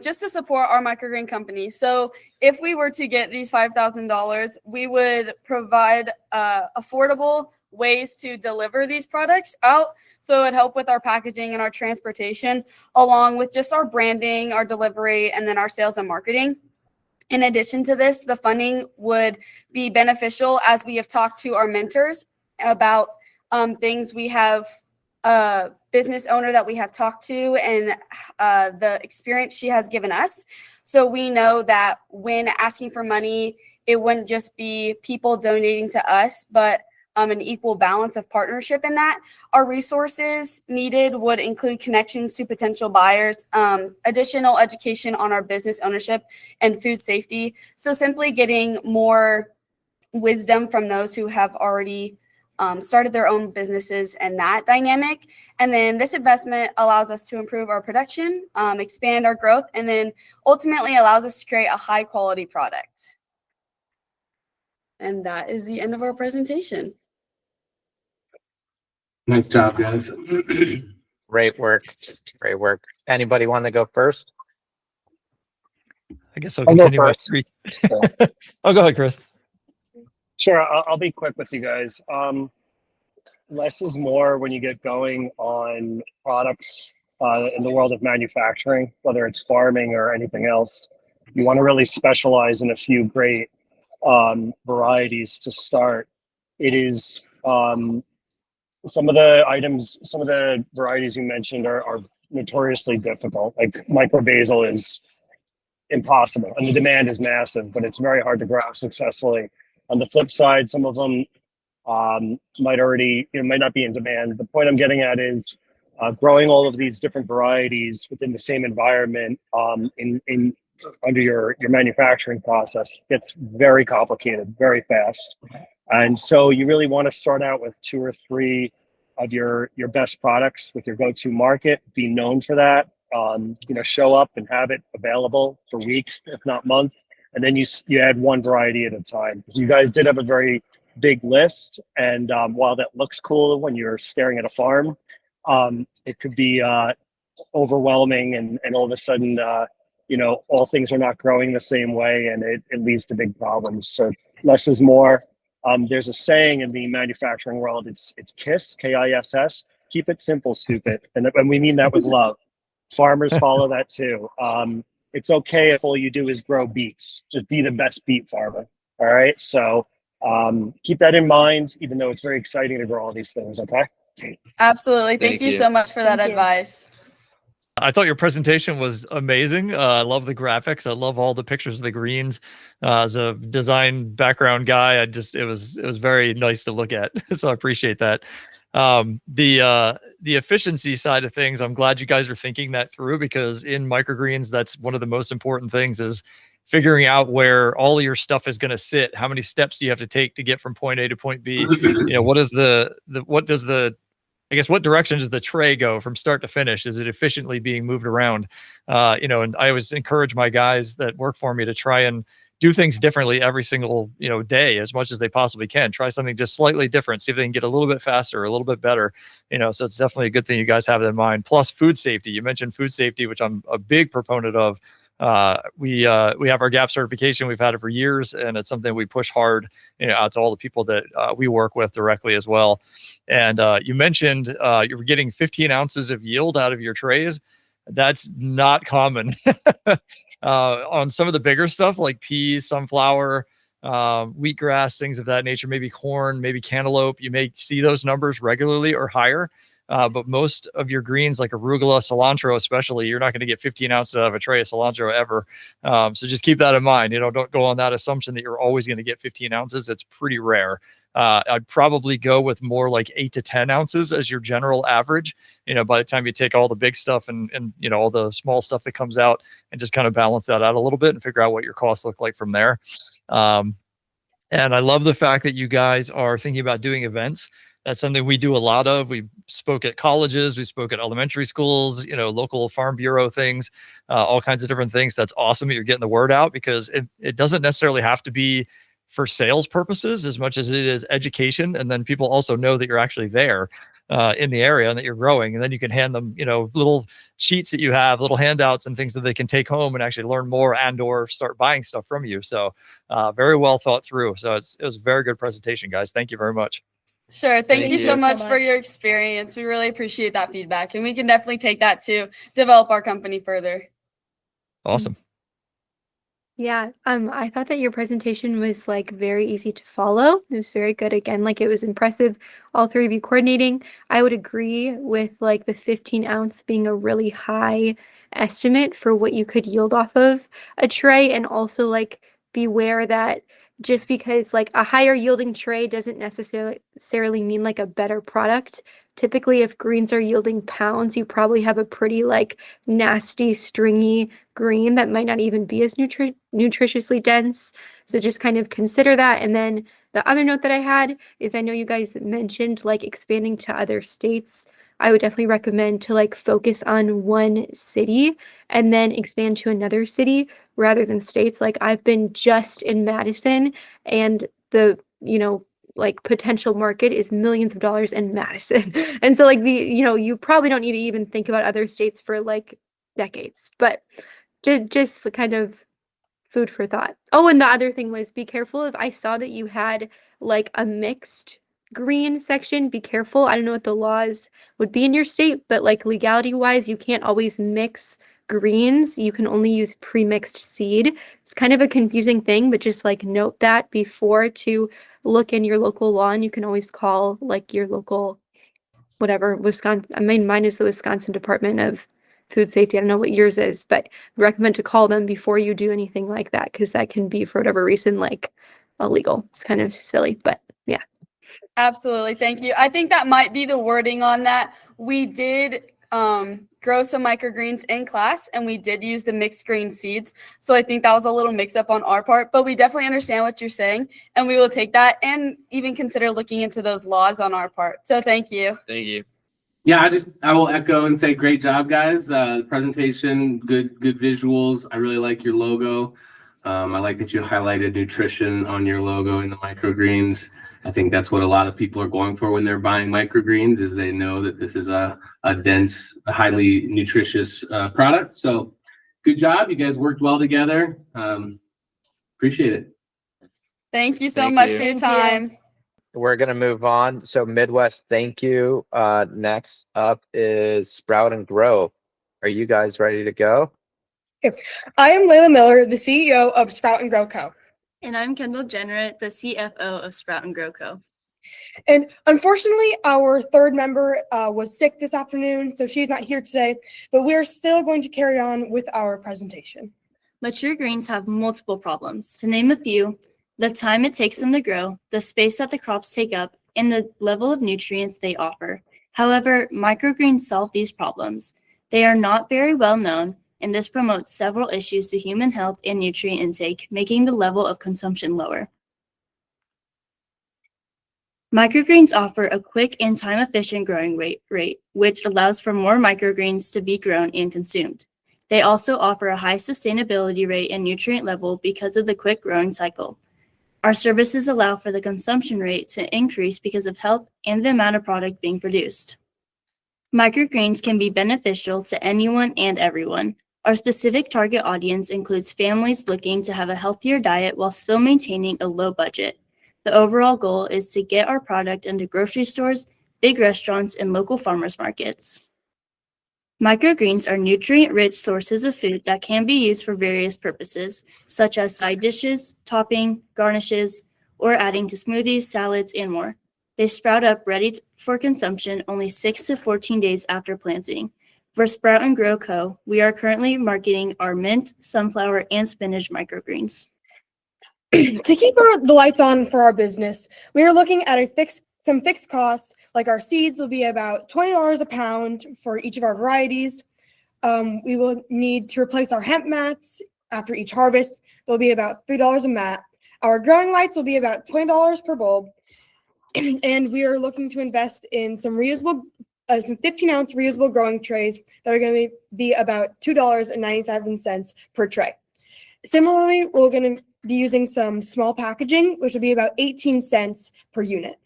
just to support our microgreen company. So if we were to get these $5,000, we would provide affordable ways to deliver these products out. So it would help with our packaging and our transportation, along with just our branding, our delivery, and then our sales and marketing. In addition to this, the funding would be beneficial as we have talked to our mentors about things. We have a business owner that we have talked to and the experience she has given us. So we know that when asking for money, it wouldn't just be people donating to us, but an equal balance of partnership in that. Our resources needed would include connections to potential buyers, additional education on our business ownership and food safety. So simply getting more wisdom from those who have already started their own businesses and that dynamic. And then this investment allows us to improve our production, expand our growth, and then ultimately allows us to create a high quality product. And that is the end of our presentation. Nice job, guys. Great work. Great work. Anybody want to go first? I guess I'll continue my three. Oh, go ahead, Chris. Sure, I'll be quick with you guys. Less is more when you get going on products in the world of manufacturing, whether it's farming or anything else. You want to really specialize in a few great varieties to start. It is some of the varieties you mentioned are notoriously difficult. Like micro basil is impossible, and the demand is massive, but it's very hard to grow successfully. On the flip side, some of them might not be in demand. The point I'm getting at is growing all of these different varieties within the same environment under your manufacturing process gets very complicated very fast. And so you really want to start out with 2 or 3 of your best products with your go-to market, be known for that, show up and have it available for weeks, if not months. And then you add one variety at a time. Because you guys did have a very big list, and while that looks cool when you're staring at a farm, it could be overwhelming, and all of a sudden, all things are not growing the same way, and it leads to big problems. So less is more. There's a saying in the manufacturing world. It's KISS, K-I-S-S. Keep it simple, stupid, and we mean that with love. Farmers follow that too. It's okay if all you do is grow beets. Just be the best beet farmer. All right. So keep that in mind, even though it's very exciting to grow all these things. Okay. Absolutely. Thank you so much for that advice. I thought your presentation was amazing. I love the graphics. I love all the pictures of the greens. As a design background guy, it was very nice to look at. So I appreciate that. The efficiency side of things, I'm glad you guys are thinking that through, because in microgreens, that's one of the most important things, is figuring out where all of your stuff is going to sit. How many steps do you have to take to get from point A to point B? What does I guess, what direction does the tray go from start to finish? Is it efficiently being moved around? And I always encourage my guys that work for me to try and do things differently every single, day as much as they possibly can. Try something just slightly different, see if they can get a little bit faster, a little bit better, so it's definitely a good thing you guys have that in mind. Plus food safety. You mentioned food safety, which I'm a big proponent of. We have our GAP certification. We've had it for years, and it's something we push hard, out to all the people that we work with directly as well. And you mentioned you were getting 15 ounces of yield out of your trays. That's not common. On some of the bigger stuff like peas, sunflower, wheatgrass, things of that nature, maybe corn, maybe cantaloupe, you may see those numbers regularly or higher. But most of your greens, like arugula, cilantro especially, you're not going to get 15 ounces out of a tray of cilantro ever. So just keep that in mind. Don't go on that assumption that you're always going to get 15 ounces. It's pretty rare. I'd probably go with more like 8 to 10 ounces as your general average, by the time you take all the big stuff and all the small stuff that comes out, and just kind of balance that out a little bit and figure out what your costs look like from there. And I love the fact that you guys are thinking about doing events. That's something we do a lot of. We spoke at colleges, we spoke at elementary schools, local farm bureau things, all kinds of different things. That's awesome that you're getting the word out, because it doesn't necessarily have to be for sales purposes as much as it is education. And then people also know that you're actually there in the area and that you're growing. And then you can hand them, little sheets that you have, little handouts and things that they can take home and actually learn more and or start buying stuff from you. So very well thought through. So it was a very good presentation, guys. Thank you very much. Sure. Thank you so you. much for your experience. We really appreciate that feedback, and we can definitely take that to develop our company further. Awesome. Yeah, I thought that your presentation was like very easy to follow. It was very good. Again, like it was impressive, all three of you coordinating. I would agree with like the 15 ounce being a really high estimate for what you could yield off of a tray, and also like beware that just because like a higher yielding tray doesn't necessarily mean like a better product. Typically, if greens are yielding pounds, you probably have a pretty like nasty, stringy green that might not even be as nutritiously dense. So just kind of consider that. And then the other note that I had is, I know you guys mentioned like expanding to other states. I would definitely recommend to like focus on one city and then expand to another city rather than states. Like I've been just in Madison, and the, like potential market is millions of dollars in Madison. And so like you probably don't need to even think about other states for like decades, but just kind of food for thought. Oh, and the other thing was, be careful. If I saw that you had like a mixed green section, be careful. I don't know what the laws would be in your state, but like legality wise, you can't always mix greens. You can only use pre-mixed seed. It's kind of a confusing thing, but just like note that before to look in your local law, and you can always call like your local, whatever, Wisconsin. I mean, mine is the Wisconsin Department of Food Safety. I don't know what yours is, but recommend to call them before you do anything like that, because that can be, for whatever reason, like illegal. It's kind of silly, but yeah. Absolutely. Thank you. I think that might be the wording on that. We did grow some microgreens in class, and we did use the mixed green seeds. So I think that was a little mix up on our part, but we definitely understand what you're saying, and we will take that and even consider looking into those laws on our part. So thank you. Thank you. Yeah, I will echo and say great job, guys. Presentation, good visuals. I really like your logo. I like that you highlighted nutrition on your logo in the microgreens. I think that's what a lot of people are going for when they're buying microgreens, is they know that this is a dense, highly nutritious product. So good job. You guys worked well together. Appreciate it. Thank you so much for your time. We're going to move on. So Midwest, thank you. Next up is Sprout and Grow. Are you guys ready to go? I am Layla Miller, the CEO of Sprout and Grow Co. And I'm Kendall Jenrett, the CFO of Sprout and Grow Co. And unfortunately, our third member was sick this afternoon, so she's not here today, but we are still going to carry on with our presentation. Mature greens have multiple problems. To name a few, the time it takes them to grow, the space that the crops take up, and the level of nutrients they offer. However, microgreens solve these problems. They are not very well known, and this promotes several issues to human health and nutrient intake, making the level of consumption lower. Microgreens offer a quick and time-efficient growing rate, which allows for more microgreens to be grown and consumed. They also offer a high sustainability rate and nutrient level because of the quick growing cycle. Our services allow for the consumption rate to increase because of health and the amount of product being produced. Microgreens can be beneficial to anyone and everyone. Our specific target audience includes families looking to have a healthier diet while still maintaining a low budget. The overall goal is to get our product into grocery stores, big restaurants, and local farmers markets. Microgreens are nutrient-rich sources of food that can be used for various purposes, such as side dishes, topping, garnishes, or adding to smoothies, salads, and more. They sprout up ready for consumption only 6 to 14 days after planting. For Sprout and Grow Co., we are currently marketing our mint, sunflower, and spinach microgreens. To keep the lights on for our business, we are looking at some fixed costs, like our seeds will be about $20 a pound for each of our varieties. We will need to replace our hemp mats after each harvest. They'll be about $3 a mat. Our growing lights will be about $20 per bulb. And we are looking to invest in some 15-ounce reusable growing trays that are going to be about $2.97 per tray. Similarly, we're going to be using some small packaging, which will be about 18 cents per unit.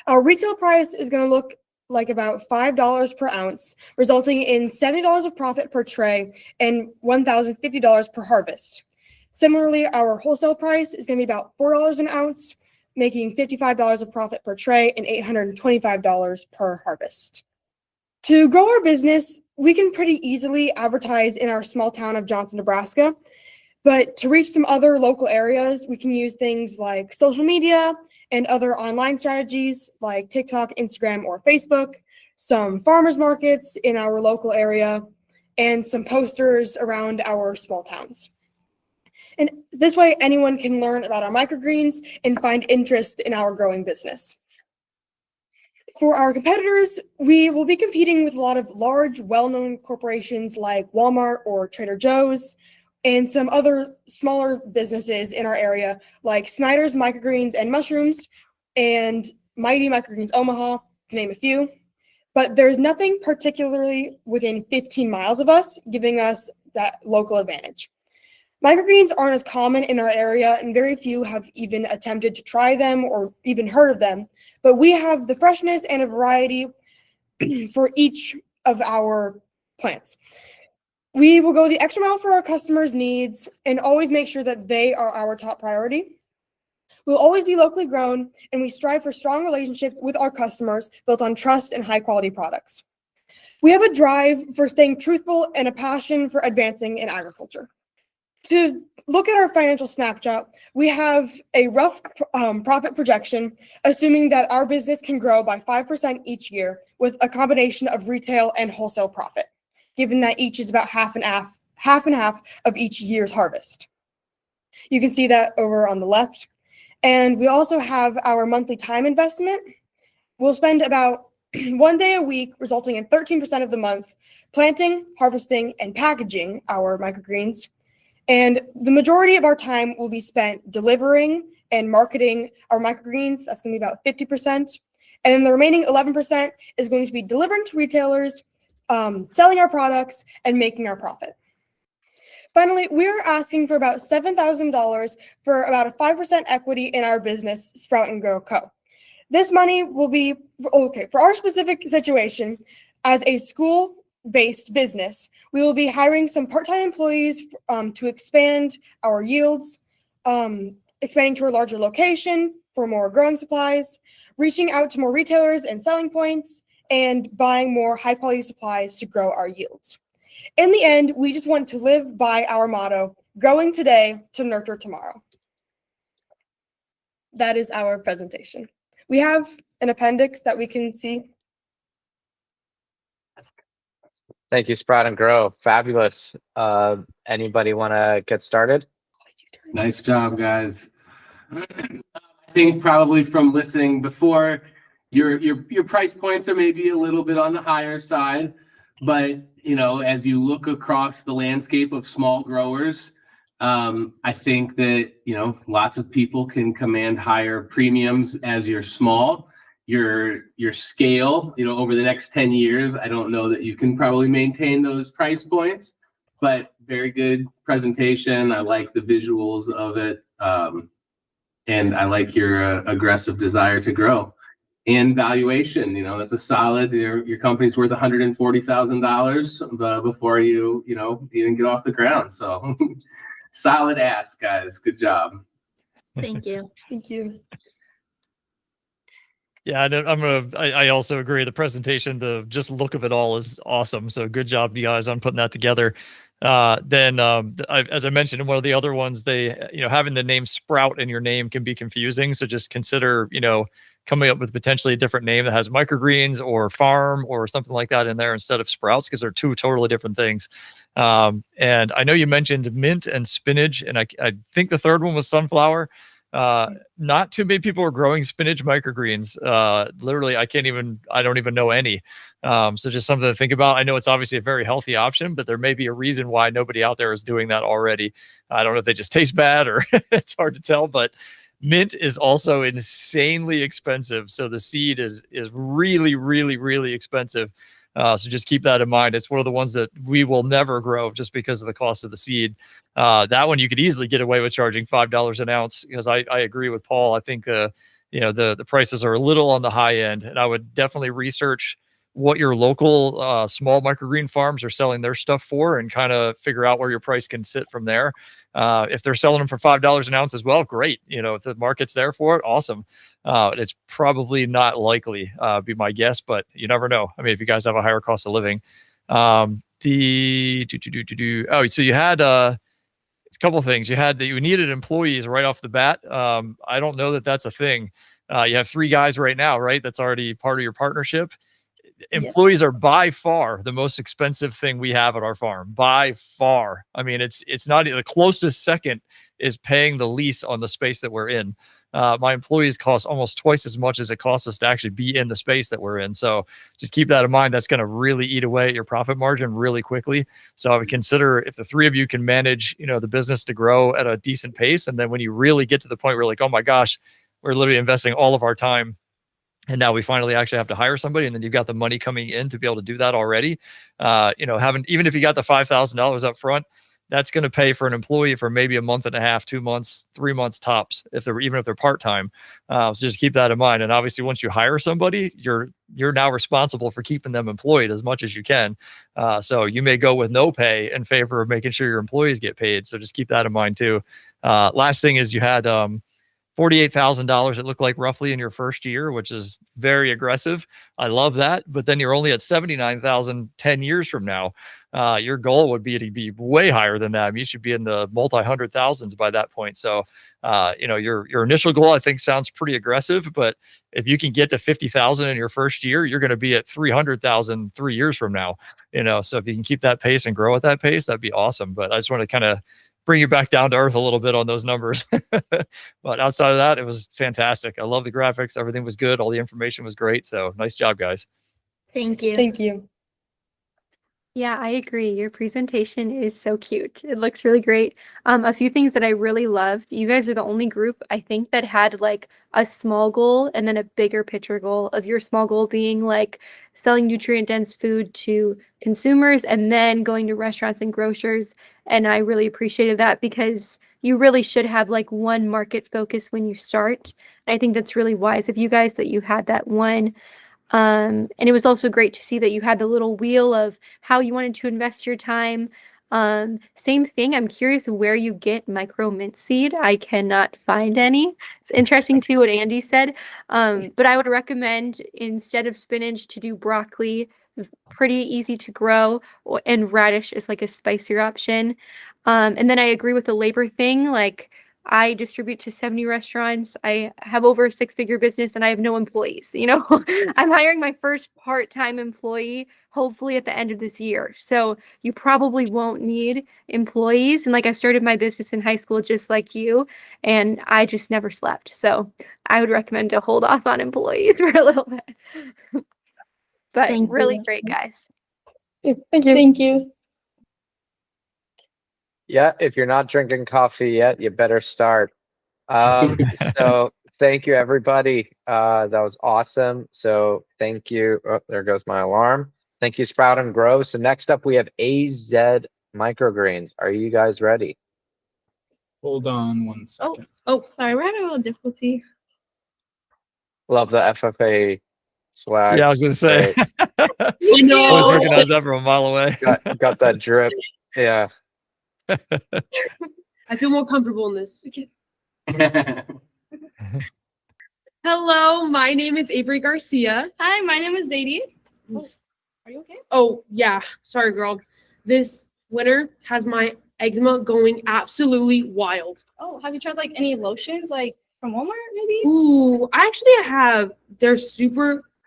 Our retail price is going to look like about $5 per ounce, resulting in $70 of profit per tray and $1,050 per harvest. Similarly, our wholesale price is going to be about $4 an ounce, making $55 of profit per tray and $825 per harvest. To grow our business, we can pretty easily advertise in our small town of Johnson, Nebraska. But to reach some other local areas, we can use things like social media and other online strategies like TikTok, Instagram, or Facebook, some farmers markets in our local area, and some posters around our small towns. And this way, anyone can learn about our microgreens and find interest in our growing business. For our competitors, we will be competing with a lot of large, well-known corporations like Walmart or Trader Joe's, and some other smaller businesses in our area like Snyder's Microgreens and Mushrooms and Mighty Microgreens Omaha, to name a few. But there's nothing particularly within 15 miles of us giving us that local advantage. Microgreens aren't as common in our area, and very few have even attempted to try them or even heard of them. But we have the freshness and a variety for each of our plants. We will go the extra mile for our customers' needs and always make sure that they are our top priority. We'll always be locally grown, and we strive for strong relationships with our customers built on trust and high-quality products. We have a drive for staying truthful and a passion for advancing in agriculture. To look at our financial snapshot, we have a rough profit projection, assuming that our business can grow by 5% each year with a combination of retail and wholesale profit, given that each is about half and half of each year's harvest. You can see that over on the left. And we also have our monthly time investment. We'll spend about 1 day a week, resulting in 13% of the month, planting, harvesting, and packaging our microgreens. And the majority of our time will be spent delivering and marketing our microgreens. That's going to be about 50%. And then the remaining 11% is going to be delivering to retailers, selling our products, and making our profit. Finally, we are asking for about $7,000 for about a 5% equity in our business, Sprout and Grow Co. This money will be, for our specific situation, as a school-based business, we will be hiring some part-time employees to expand our yields, expanding to a larger location for more growing supplies, reaching out to more retailers and selling points, and buying more high-quality supplies to grow our yields. In the end, we just want to live by our motto, growing today to nurture tomorrow. That is our presentation. We have an appendix that we can see. Thank you, Sprout and Grow. Fabulous. Anybody want to get started? Nice job, guys. I think probably from listening before, your price points are maybe a little bit on the higher side, but you know, as you look across the landscape of small growers, I think that you know lots of people can command higher premiums as you're small. Your scale, you know, over the next 10 years, I don't know that you can probably maintain those price points, but very good presentation. I like the visuals of it. And I like your aggressive desire to grow and valuation. You know, that's a solid, your company's worth $140,000 before you know, even get off the ground. So solid ask, guys. Good job. Thank you. Thank you. Yeah, I also agree. The presentation, the just look of it all is awesome. So good job, you guys, on putting that together. As I mentioned in one of the other ones, having the name Sprout in your name can be confusing. So just consider, coming up with potentially a different name that has microgreens or farm or something like that in there instead of sprouts, because they're two totally different things. And I know you mentioned mint and spinach, and I think the third one was sunflower. Not too many people are growing spinach microgreens. Literally, I don't even know any. So just something to think about. I know it's obviously a very healthy option, but there may be a reason why nobody out there is doing that already. I don't know if they just taste bad or it's hard to tell, but mint is also insanely expensive. So the seed is really, really, really expensive. So just keep that in mind. It's one of the ones that we will never grow just because of the cost of the seed. That one you could easily get away with charging $5 an ounce, because I agree with Paul. I think the prices are a little on the high end, and I would definitely research what your local small microgreen farms are selling their stuff for and kind of figure out where your price can sit from there. If they're selling them for $5 an ounce as well, great. If the market's there for it, awesome. It's probably not likely, be my guess, but you never know. I mean, if you guys have a higher cost of living. So you had a couple of things. You had that you needed employees right off the bat. I don't know that that's a thing. You have 3 guys right now, right? That's already part of your partnership. Employees are by far the most expensive thing we have at our farm, by far. I mean, it's not the closest second is paying the lease on the space that we're in. My employees cost almost twice as much as it costs us to actually be in the space that we're in. So just keep that in mind. That's going to really eat away at your profit margin really quickly. So I would consider, if the 3 of you can manage, the business to grow at a decent pace. And then when you really get to the point where you're like, oh my gosh, we're literally investing all of our time, and now we finally actually have to hire somebody, and then you've got the money coming in to be able to do that already. Even if you got the $5,000 up front, that's going to pay for an employee for maybe a month and a half, 2 months, 3 months tops, even if they're part-time. So just keep that in mind. And obviously, once you hire somebody, you're now responsible for keeping them employed as much as you can. So you may go with no pay in favor of making sure your employees get paid. So just keep that in mind too. Last thing is you had $48,000, it looked like, roughly in your first year, which is very aggressive. I love that. But then you're only at 79,000 10 years from now. Your goal would be to be way higher than that. I mean, you should be in the multi-hundred thousands by that point. So, your initial goal, I think, sounds pretty aggressive, but if you can get to 50,000 in your first year, you're going to be at 300,000 3 years from now. So if you can keep that pace and grow at that pace, that'd be awesome. But I just want to kind of bring you back down to earth a little bit on those numbers. But outside of that, it was fantastic. I love the graphics. Everything was good. All the information was great. So nice job, guys. Thank you. Thank you. Yeah, I agree. Your presentation is so cute. It looks really great. A few things that I really loved. You guys are the only group, I think, that had like a small goal and then a bigger picture goal, of your small goal being like selling nutrient-dense food to consumers and then going to restaurants and grocers. And I really appreciated that, because you really should have like one market focus when you start. And I think that's really wise of you guys that you had that one. And it was also great to see that you had the little wheel of how you wanted to invest your time. Same thing. I'm curious where you get micro mint seed. I cannot find any. It's interesting too what Andy said. But I would recommend, instead of spinach, to do broccoli. Pretty easy to grow, and radish is like a spicier option. And then I agree with the labor thing. Like, I distribute to 70 restaurants. I have over a six-figure business and I have no employees. I'm hiring my first part-time employee hopefully at the end of this year. So you probably won't need employees. And like I started my business in high school just like you, and I just never slept. So I would recommend to hold off on employees for a little bit. But Thank really you. great, guys. Thank you. Thank you. Yeah, if you're not drinking coffee yet, you better start. So thank you, everybody. That was awesome. So thank you. Oh, there goes my alarm. Thank you, Sprout and Grow. So next up, we have AZ Microgreens. Are you guys ready? Hold on one second. Oh, sorry, we're having a little difficulty. Love the FFA swag. Yeah, I was gonna say. Great. I Always know. recognize that from a mile away. Got that drip. Yeah. I feel more comfortable in this. Hello, my name is Avery Garcia. Hi, my name is Zadie. Oh, are you okay? Oh, yeah. Sorry, girl. This winter has my eczema going absolutely wild. Oh, have you tried like any lotions like from Walmart maybe? Ooh, actually I have.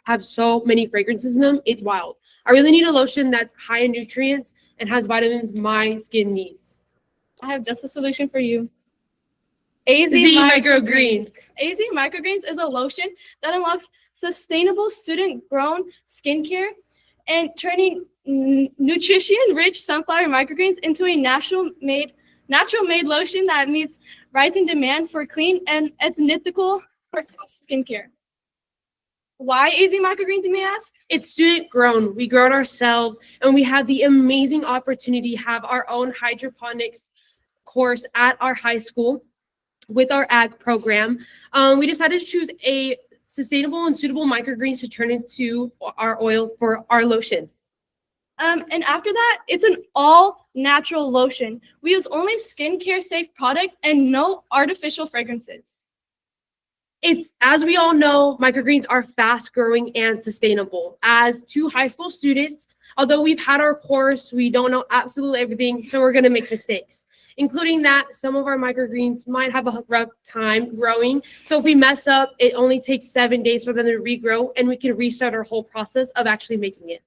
Have so many fragrances in them. It's wild. I really need a lotion that's high in nutrients and has vitamins my skin needs. I have just a solution for you. AZ Microgreens. AZ Microgreens is a lotion that unlocks sustainable student-grown skincare and turning nutrition-rich sunflower microgreens into a natural-made lotion that meets rising demand for clean and ethical skincare. Why AZ Microgreens, you may ask? It's student grown. We grow it ourselves, and we have the amazing opportunity to have our own hydroponics course at our high school with our ag program. We decided to choose a sustainable and suitable microgreens to turn into our oil for our lotion. And after that, it's an all natural lotion. We use only skincare safe products and no artificial fragrances. It's, as we all know, microgreens are fast growing and sustainable. As two high school students, although we've had our course, we don't know absolutely everything, so we're gonna make mistakes, including that some of our microgreens might have a rough time growing. So if we mess up, it only takes 7 days for them to regrow, and we can restart our whole process of actually making it.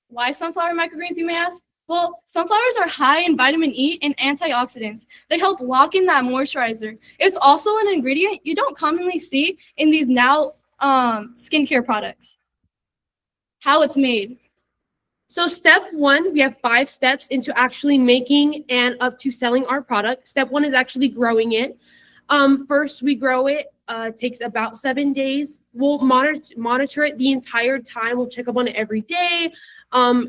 Why sunflower microgreens, you may ask? Well, sunflowers are high in vitamin E and antioxidants. They help lock in that moisturizer. It's also an ingredient you don't commonly see in these now skincare products. How it's made. So step one, we have 5 steps into actually making and up to selling our product. Step one is actually growing it. First, we grow it. Takes about 7 days. We'll monitor it the entire time. We'll check up on it every day.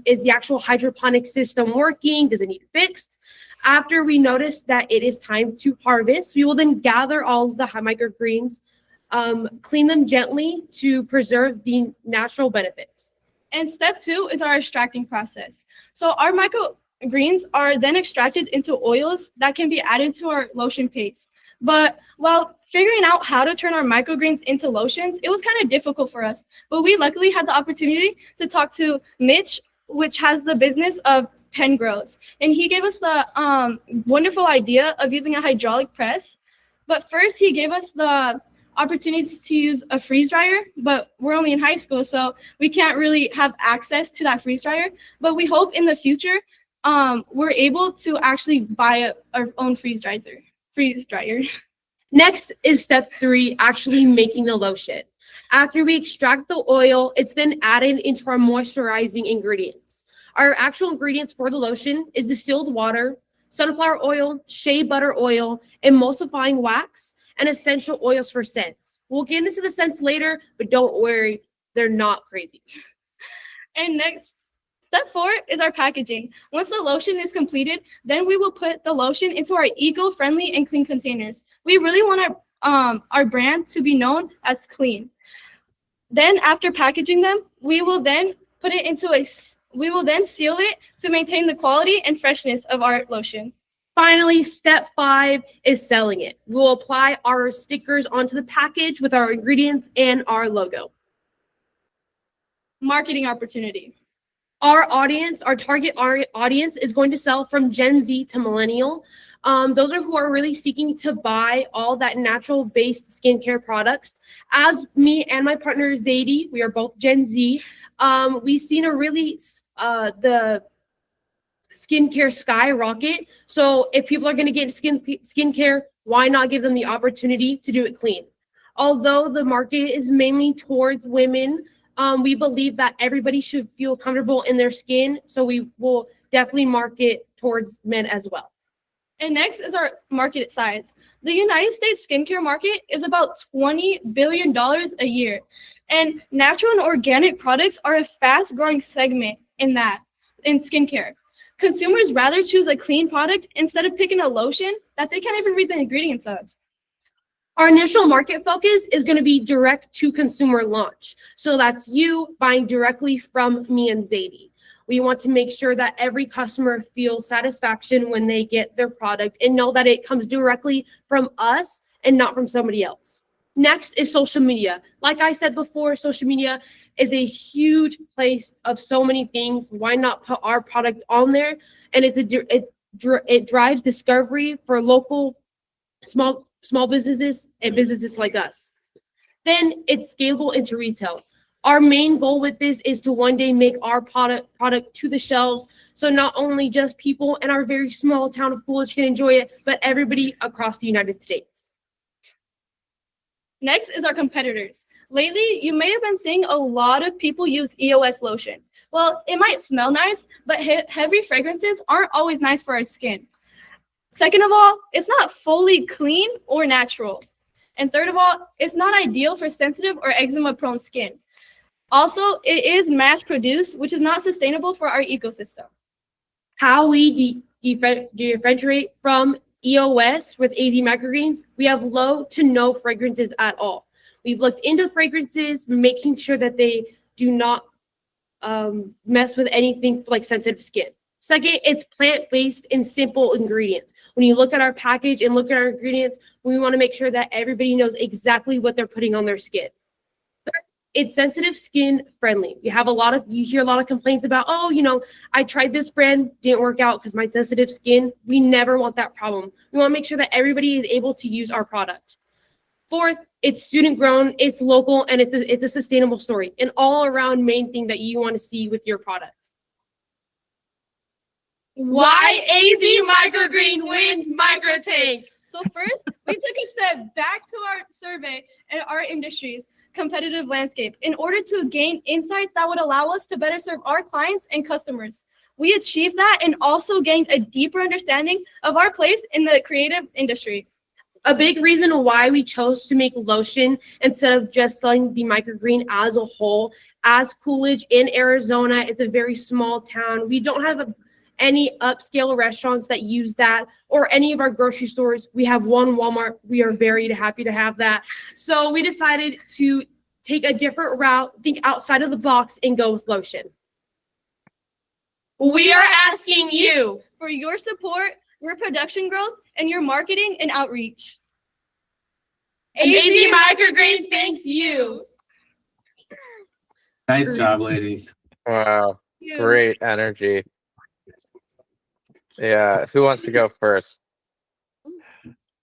Is the actual hydroponic system working? Does it need fixed? After we notice that it is time to harvest, we will then gather all the microgreens, clean them gently to preserve the natural benefits. And step 2 is our extracting process. So our microgreens are then extracted into oils that can be added to our lotion paste. But while figuring out how to turn our microgreens into lotions, it was kind of difficult for us. But we luckily had the opportunity to talk to Mitch, which has the business of pen grows. And he gave us the wonderful idea of using a hydraulic press. But first, he gave us the opportunity to use a freeze dryer, but we're only in high school, so we can't really have access to that freeze dryer. But we hope in the future, we're able to actually buy our own freeze dryer. Next is step 3, actually making the lotion. After we extract the oil, it's then added into our moisturizing ingredients. Our actual ingredients for the lotion is distilled water, sunflower oil, shea butter oil, emulsifying wax, and essential oils for scents. We'll get into the scents later, but don't worry, they're not crazy. And next, step 4 is our packaging. Once the lotion is completed, then we will put the lotion into our eco-friendly and clean containers. We really want our brand to be known as clean. Then after packaging them, we will then seal it to maintain the quality and freshness of our lotion. Finally, step 5 is selling it. We'll apply our stickers onto the package with our ingredients and our logo. Marketing opportunity. Our audience, our target audience is going to sell from Gen Z to millennial. Those are who are really seeking to buy all that natural-based skincare products. As me and my partner Zadie, we are both Gen Z. We've seen a really the skincare skyrocket. So if people are going to get skincare, why not give them the opportunity to do it clean? Although the market is mainly towards women, we believe that everybody should feel comfortable in their skin. So we will definitely market towards men as well. And next is our market size. The United States skincare market is about $20 billion a year. And natural and organic products are a fast-growing segment in skincare. Consumers rather choose a clean product instead of picking a lotion that they can't even read the ingredients of. Our initial market focus is going to be direct to consumer launch. So that's you buying directly from me and Zadie. We want to make sure that every customer feels satisfaction when they get their product and know that it comes directly from us and not from somebody else. Next is social media. Like I said before, social media is a huge place of so many things. Why not put our product on there? And it drives discovery for local small businesses and businesses like us. Then it's scalable into retail. Our main goal with this is to one day make our product to the shelves, so not only just people in our very small town of Coolidge can enjoy it, but everybody across the United States. Next is our competitors. Lately, you may have been seeing a lot of people use EOS lotion. Well, it might smell nice, but heavy fragrances aren't always nice for our skin. Second of all, it's not fully clean or natural. And third of all, it's not ideal for sensitive or eczema-prone skin. Also, it is mass-produced, which is not sustainable for our ecosystem. How we differentiate from EOS with AZ microgreens, we have low to no fragrances at all. We've looked into fragrances, making sure that they do not mess with anything like sensitive skin. Second, it's plant-based and simple ingredients. When you look at our package and look at our ingredients, we want to make sure that everybody knows exactly what they're putting on their skin. Third, it's sensitive skin friendly. You hear a lot of complaints about, oh, I tried this brand, didn't work out because my sensitive skin. We never want that problem. We want to make sure that everybody is able to use our product. Fourth, it's student grown, it's local, and it's a sustainable story. An all around main thing that you want to see with your product. Why AZ Microgreen wins MicroTank? So first, we took a step back to our survey and our industry's competitive landscape in order to gain insights that would allow us to better serve our clients and customers. We achieved that and also gained a deeper understanding of our place in the creative industry. A big reason why we chose to make lotion instead of just selling the microgreen as a whole, as Coolidge in Arizona, it's a very small town. We don't have any upscale restaurants that use that, or any of our grocery stores. We have one Walmart. We are very happy to have that. So we decided to take a different route, think outside of the box, and go with lotion. We are asking you for your support, your production growth, and your marketing and outreach. AZ Microgreens thanks you. Nice job, ladies. Wow, great energy. Yeah, who wants to go first?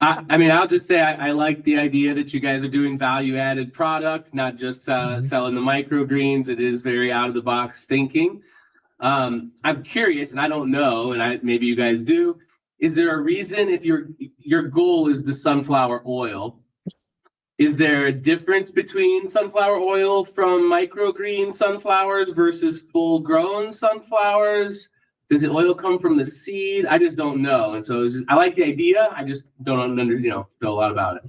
I mean, I'll just say I like the idea that you guys are doing value-added product, not just selling the microgreens. It is very out-of-the-box thinking. I'm curious, and I don't know, and maybe you guys do. Is there a reason if your goal is the sunflower oil? Is there a difference between sunflower oil from microgreen sunflowers versus full-grown sunflowers? Does the oil come from the seed? I just don't know. And so I like the idea. I just don't know a lot about it.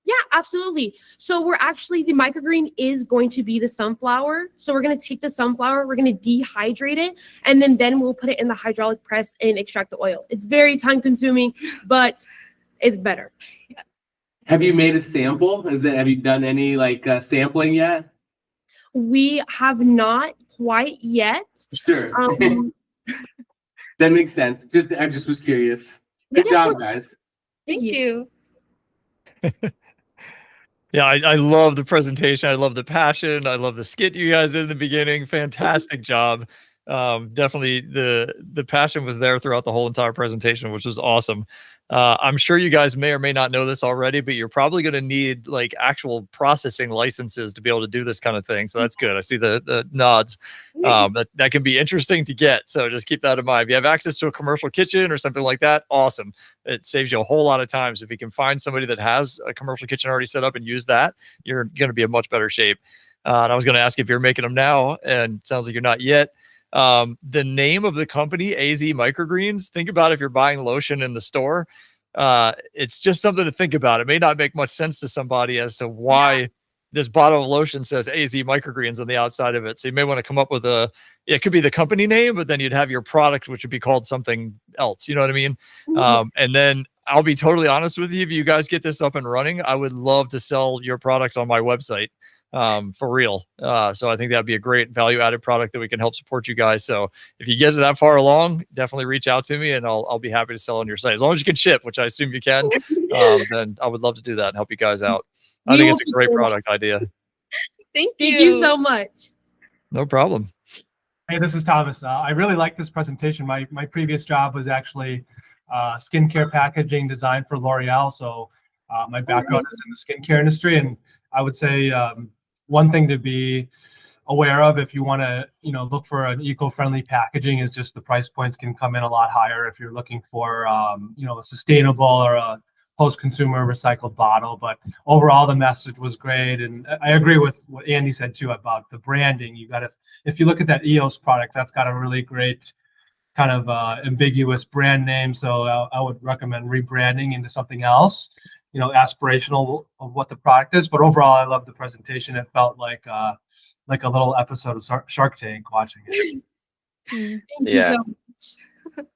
Yeah, absolutely. So the microgreen is going to be the sunflower. So we're going to take the sunflower, we're going to dehydrate it, and then we'll put it in the hydraulic press and extract the oil. It's very time consuming, but it's better. Yeah. Have you made a sample? Have you done any sampling yet? We have not quite yet. Sure. That makes sense. I just was curious. Good job, guys. Thank you. Yeah, I love the presentation. I love the passion. I love the skit you guys did in the beginning. Fantastic job. Definitely the passion was there throughout the whole entire presentation, which was awesome. I'm sure you guys may or may not know this already, but you're probably going to need like actual processing licenses to be able to do this kind of thing. So that's good. I see the nods. That can be interesting to get. So just keep that in mind. If you have access to a commercial kitchen or something like that, awesome. It saves you a whole lot of time. So if you can find somebody that has a commercial kitchen already set up and use that, you're going to be in much better shape. And I was going to ask if you're making them now, and it sounds like you're not yet. The name of the company, AZ Microgreens, think about if you're buying lotion in the store. It's just something to think about. It may not make much sense to somebody as to why this bottle of lotion says AZ Microgreens on the outside of it. So you may want to come up with it could be the company name, but then you'd have your product, which would be called something else. You know what I mean? And then I'll be totally honest with you. If you guys get this up and running, I would love to sell your products on my website. For real. So I think that'd be a great value added product that we can help support you guys. So if you get that far along, definitely reach out to me and I'll be happy to sell on your site. As long as you can ship, which I assume you can, then I would love to do that and help you guys out. I think it's a great product idea. Thank you so much. No problem. Hey, this is Thomas. I really like this presentation. My previous job was actually skincare packaging design for L'Oreal. So my background is in the skincare industry, and I would say one thing to be aware of if you want to, look for an eco-friendly packaging is just the price points can come in a lot higher if you're looking for, a sustainable or a post-consumer recycled bottle. But overall, the message was great, and I agree with what Andy said too about the branding. If you look at that EOS product, that's got a really great kind of ambiguous brand name. So I would recommend rebranding into something else. Aspirational of what the product is, but overall, I love the presentation. It felt like a little episode of Shark Tank watching it. Thank you so much.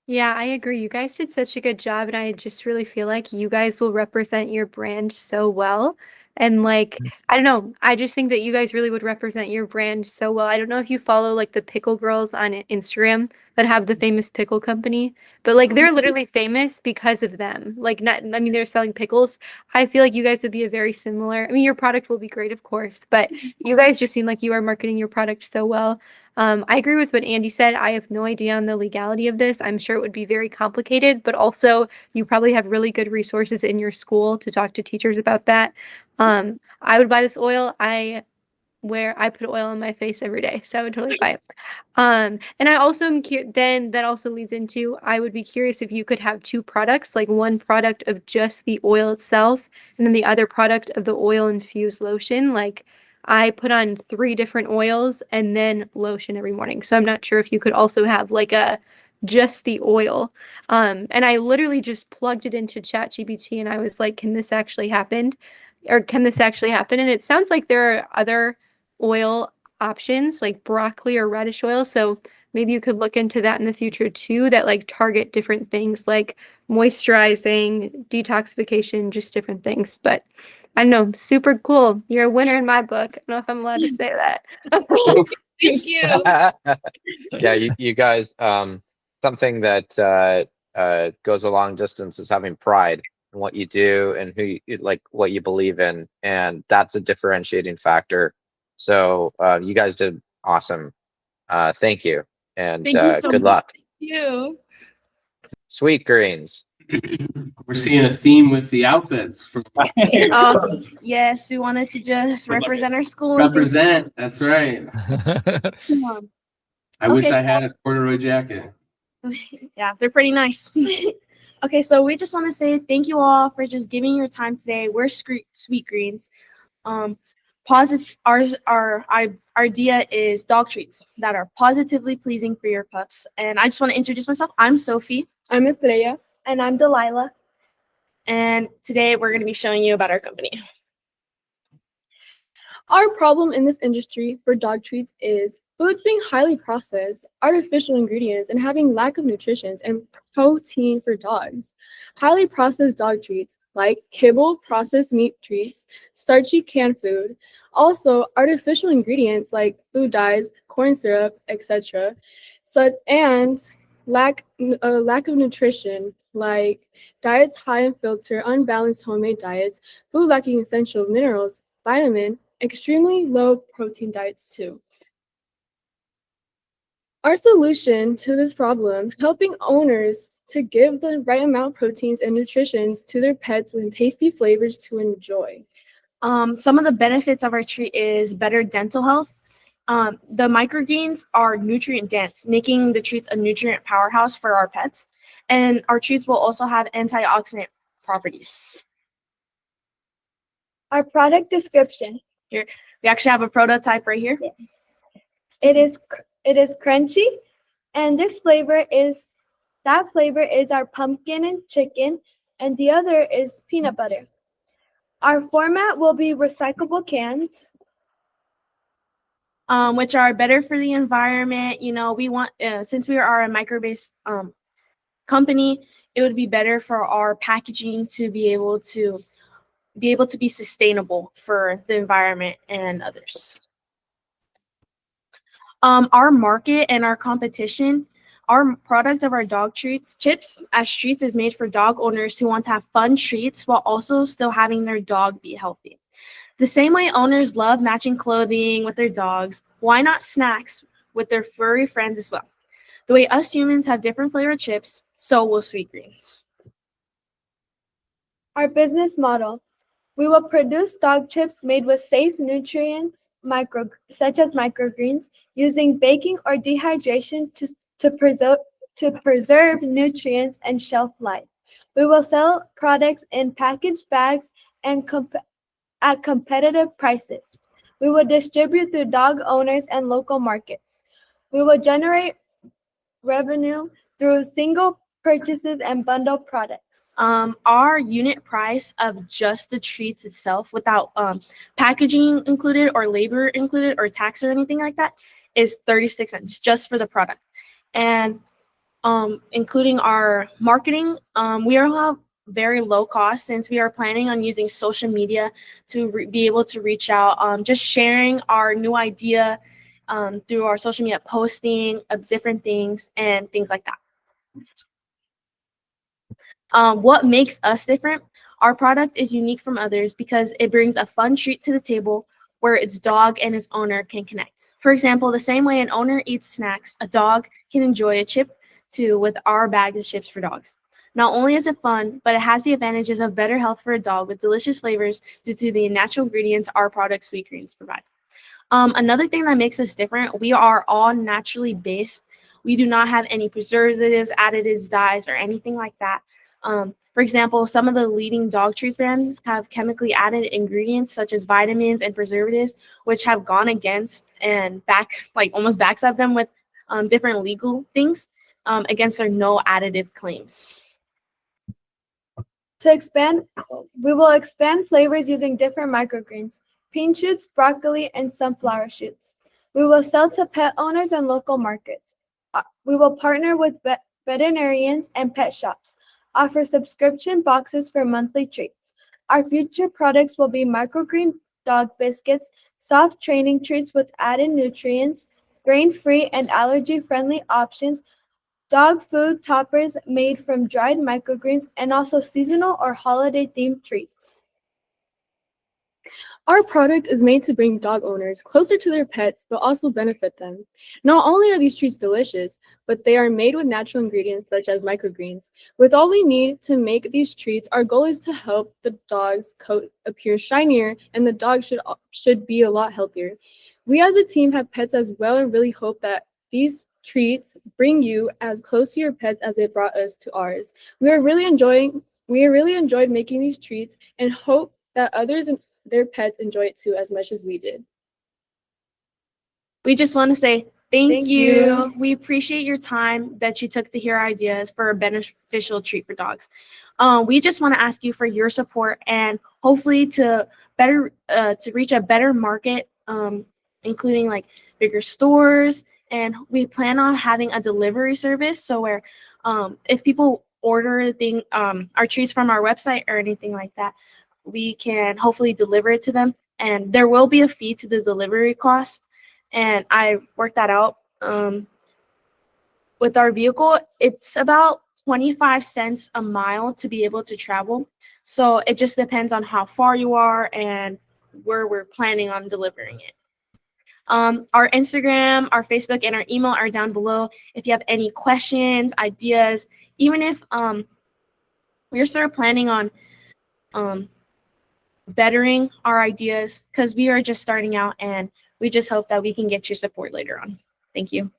Yeah, I agree. You guys did such a good job, and I just really feel like you guys will represent your brand so well. And like, I don't know, I just think that you guys really would represent your brand so well. I don't know if you follow like the pickle girls on Instagram that have the famous pickle company, but like they're literally famous because of them. Like, they're selling pickles. I feel like you guys would be a very similar, your product will be great, of course, but you guys just seem like you are marketing your product so well. I agree with what Andy said. I have no idea on the legality of this. I'm sure it would be very complicated, but also you probably have really good resources in your school to talk to teachers about that. I would buy this oil. I put oil on my face every day, so I would totally buy it. And I also am then that also leads into, I would be curious if you could have two products, like one product of just the oil itself, and then the other product of the oil infused lotion. Like I put on 3 different oils and then lotion every morning. So I'm not sure if you could also have like just the oil. And I literally just plugged it into ChatGPT and I was like, can this actually happen? And it sounds like there are other oil options like broccoli or radish oil. So maybe you could look into that in the future too, that like target different things like moisturizing, detoxification, just different things. But I don't know, super cool. You're a winner in my book. I don't know if I'm allowed to say that. Thank you. Yeah, you guys, something that goes a long distance is having pride in what you do and what you believe in, and that's a differentiating factor. So you guys did awesome. Thank you, and Thank you so good much. luck. Thank you. Sweet greens. We're seeing a theme with the outfits. Yes, we wanted to just represent our school. Represent. That's right. I wish I so- had a corduroy jacket. Yeah, they're pretty nice. Okay, so we just want to say thank you all for just giving your time today. We're Sweet Greens. Our idea is dog treats that are positively pleasing for your pups. And I just want to introduce myself. I'm Sophie. I'm Estrella. And I'm Delilah. And today we're going to be showing you about our company. Our problem in this industry for dog treats is foods being highly processed, artificial ingredients, and having lack of nutrition and protein for dogs. Highly processed dog treats like kibble, processed meat treats, starchy canned food, also artificial ingredients like food dyes, corn syrup, etc. And lack of nutrition like diets high in filter, unbalanced homemade diets, food lacking essential minerals, vitamin, extremely low protein diets too. Our solution to this problem, helping owners to give the right amount of proteins and nutrition to their pets with tasty flavors to enjoy. Some of the benefits of our treat is better dental health. The microgreens are nutrient dense, making the treats a nutrient powerhouse for our pets. And our treats will also have antioxidant properties. Our product description. Here, we actually have a prototype right here. Yes. It is crunchy, and that flavor is our pumpkin and chicken, and the other is peanut butter. Our format will be recyclable cans, which are better for the environment. You know, we want since we are a micro-based company, it would be better for our packaging to be able to be sustainable for the environment and others. Our market and our competition, our product of our dog treats, chips as treats, is made for dog owners who want to have fun treats while also still having their dog be healthy. The same way owners love matching clothing with their dogs, why not snacks with their furry friends as well? The way us humans have different flavored chips, so will Sweetgreens. our business model. We will produce dog chips made with safe nutrients, such as microgreens, using baking or dehydration to preserve nutrients and shelf life. We will sell products in packaged bags and at competitive prices. We will distribute through dog owners and local markets. We will generate revenue through single purchases and bundle products. Our unit price of just the treats itself, without packaging included or labor included or tax or anything like that, is 36 cents just for the product. And including our marketing, we will have very low cost since we are planning on using social media to be able to reach out, just sharing our new idea through our social media posting of different things and things like that. What makes us different? Our product is unique from others because it brings a fun treat to the table where its dog and its owner can connect. For example, the same way an owner eats snacks, a dog can enjoy a chip too with our bag of chips for dogs. Not only is it fun, but it has the advantages of better health for a dog with delicious flavors due to the natural ingredients our product Sweetgreens provide. Another thing that makes us different, we are all naturally based. We do not have any preservatives, additives, dyes, or anything like that. For example, some of the leading dog treats brands have chemically added ingredients such as vitamins and preservatives, which have gone against and almost backstab them with different legal things against their no additive claims. To expand, we will expand flavors using different microgreens, bean shoots, broccoli, and sunflower shoots. We will sell to pet owners and local markets. We will partner with veterinarians and pet shops, offer subscription boxes for monthly treats. Our future products will be microgreen dog biscuits, soft training treats with added nutrients, grain-free and allergy-friendly options, dog food toppers made from dried microgreens, and also seasonal or holiday-themed treats. Our product is made to bring dog owners closer to their pets, but also benefit them. Not only are these treats delicious, but they are made with natural ingredients such as microgreens. With all we need to make these treats, our goal is to help the dog's coat appear shinier, and the dog should be a lot healthier. We as a team have pets as well and really hope that these treats bring you as close to your pets as it brought us to ours. We really enjoyed making these treats and hope that others and their pets enjoy it too as much as we did. We just want to say thank you. you. We appreciate your time that you took to hear our ideas for a beneficial treat for dogs. We just want to ask you for your support and hopefully to reach a better market, including like bigger stores. And we plan on having a delivery service, so where if people order our treats from our website or anything like that, we can hopefully deliver it to them. And there will be a fee to the delivery cost. And I worked that out with our vehicle. It's about 25 cents a mile to be able to travel. So it just depends on how far you are and where we're planning on delivering it. Our Instagram, our Facebook, and our email are down below. If you have any questions, ideas, even if we're sort of planning on bettering our ideas, because we are just starting out, and we just hope that we can get your support later on. Thank you.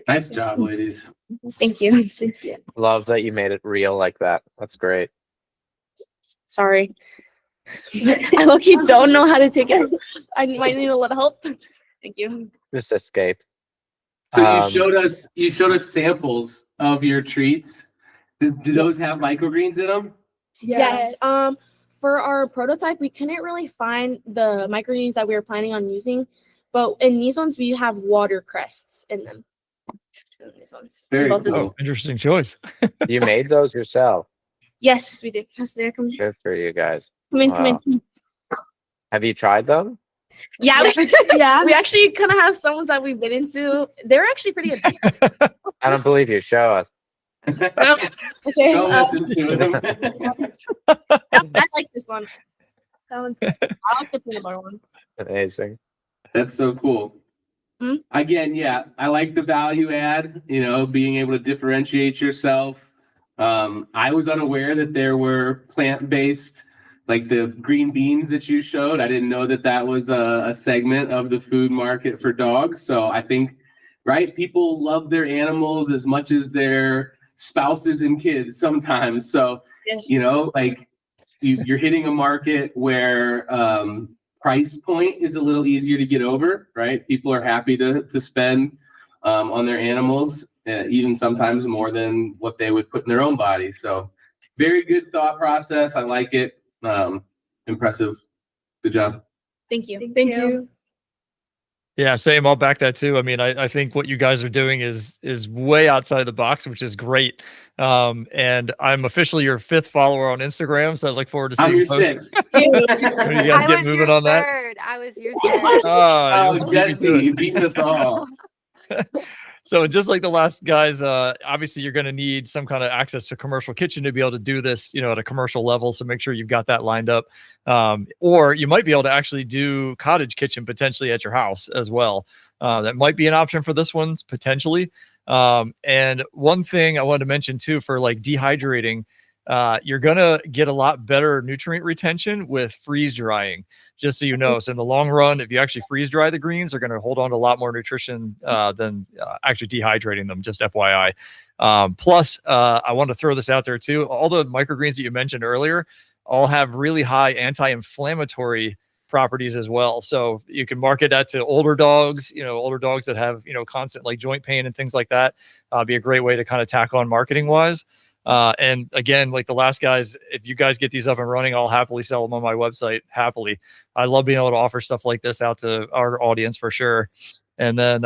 Nice job, ladies. Thank you. Love that you made it real like that. That's great. Sorry. I low-key don't know how to take it. I might need a little help. Thank you. Just escape. So you showed us samples of your treats. Do those have microgreens in them? Yes. For our prototype, we couldn't really find the microgreens that we were planning on using, but in these ones, we have watercrests in them. In these ones. Very Both of them. Oh, interesting choice. You made those yourself. Yes, we did. Come Good for you guys. in. Wow. Have you tried them? Yeah, we actually kind of have some ones that we've been into. They're actually pretty good. I don't believe you. Show us. Okay. Don't listen to them. I like this one. That one's good. I like the peanut butter one. Amazing. That's so cool. Hmm? Again, yeah, I like the value add, being able to differentiate yourself. I was unaware that there were plant-based, like the green beans that you showed. I didn't know that that was a segment of the food market for dogs. So I think, right, people love their animals as much as their spouses and kids sometimes. So, Yes. like you're hitting a market where price point is a little easier to get over, right? People are happy to spend on their animals, even sometimes more than what they would put in their own body. So very good thought process. I like it. Impressive. Good job. Thank you. Thank you. Yeah, same. I'll back that too. I mean, I think what you guys are doing is way outside the box, which is great. And I'm officially your 5th follower on Instagram, so I look forward to seeing I'm your posts. 6th. When you guys get moving on that. I was your third. Oh, Jesse, you beat us all. So just like the last guys, obviously you're going to need some kind of access to a commercial kitchen to be able to do this, at a commercial level. So make sure you've got that lined up. Or you might be able to actually do cottage kitchen potentially at your house as well. That might be an option for this one potentially. And one thing I wanted to mention too, for like dehydrating, you're going to get a lot better nutrient retention with freeze drying, just so you know. So in the long run, if you actually freeze dry the greens, they're going to hold on to a lot more nutrition than actually dehydrating them, just FYI. Plus, I want to throw this out there too. All the microgreens that you mentioned earlier all have really high anti-inflammatory properties as well. So you can market that to older dogs, older dogs that have, constant like joint pain and things like that. Be a great way to kind of tack on marketing wise. And again, like the last guys, if you guys get these up and running, I'll happily sell them on my website. Happily. I love being able to offer stuff like this out to our audience for sure. And then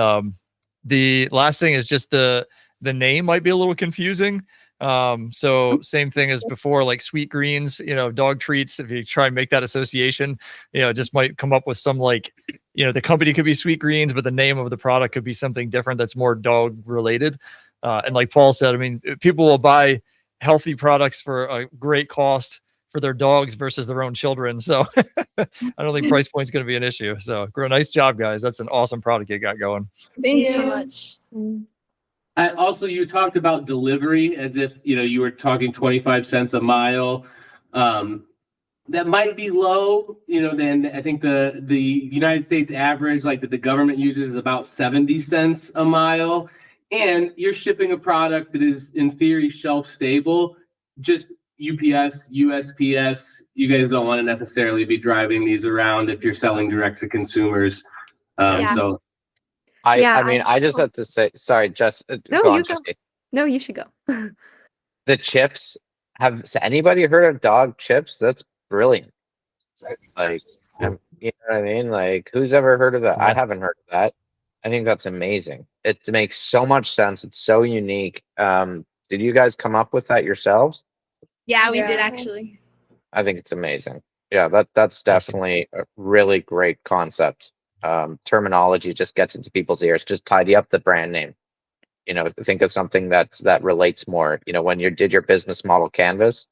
the last thing is just the name might be a little confusing. So same thing as before, like sweet greens, dog treats. If you try and make that association, it just might come up with some like, the company could be Sweet Greens, but the name of the product could be something different that's more dog related. And like Paul said, I mean, people will buy healthy products for a great cost for their dogs versus their own children. So I don't think price point is going to be an issue. So nice job, guys. That's an awesome product you got going. Thank you so much. Also, you talked about delivery as if, you were talking 25 cents a mile. That might be low, then I think the United States average, like that the government uses, is about 70 cents a mile. And you're shipping a product that is in theory shelf stable. Just UPS, USPS, you guys don't want to necessarily be driving these around if you're selling direct to consumers. So I mean, I just have to say, sorry, Jess. No, go on, you go. Jesse. No, you should go. The chips. Has anybody heard of dog chips? That's brilliant. Like, you know what I mean? Like, who's ever heard of that? Yeah. I haven't heard of that. I think that's amazing. It makes so much sense. It's so unique. Did you guys come up with that yourselves? Yeah, we did actually. I think it's amazing. Yeah, that's definitely a really great concept. Terminology just gets into people's ears. Just tidy up the brand name. Think of something that relates more. When you did your business model canvas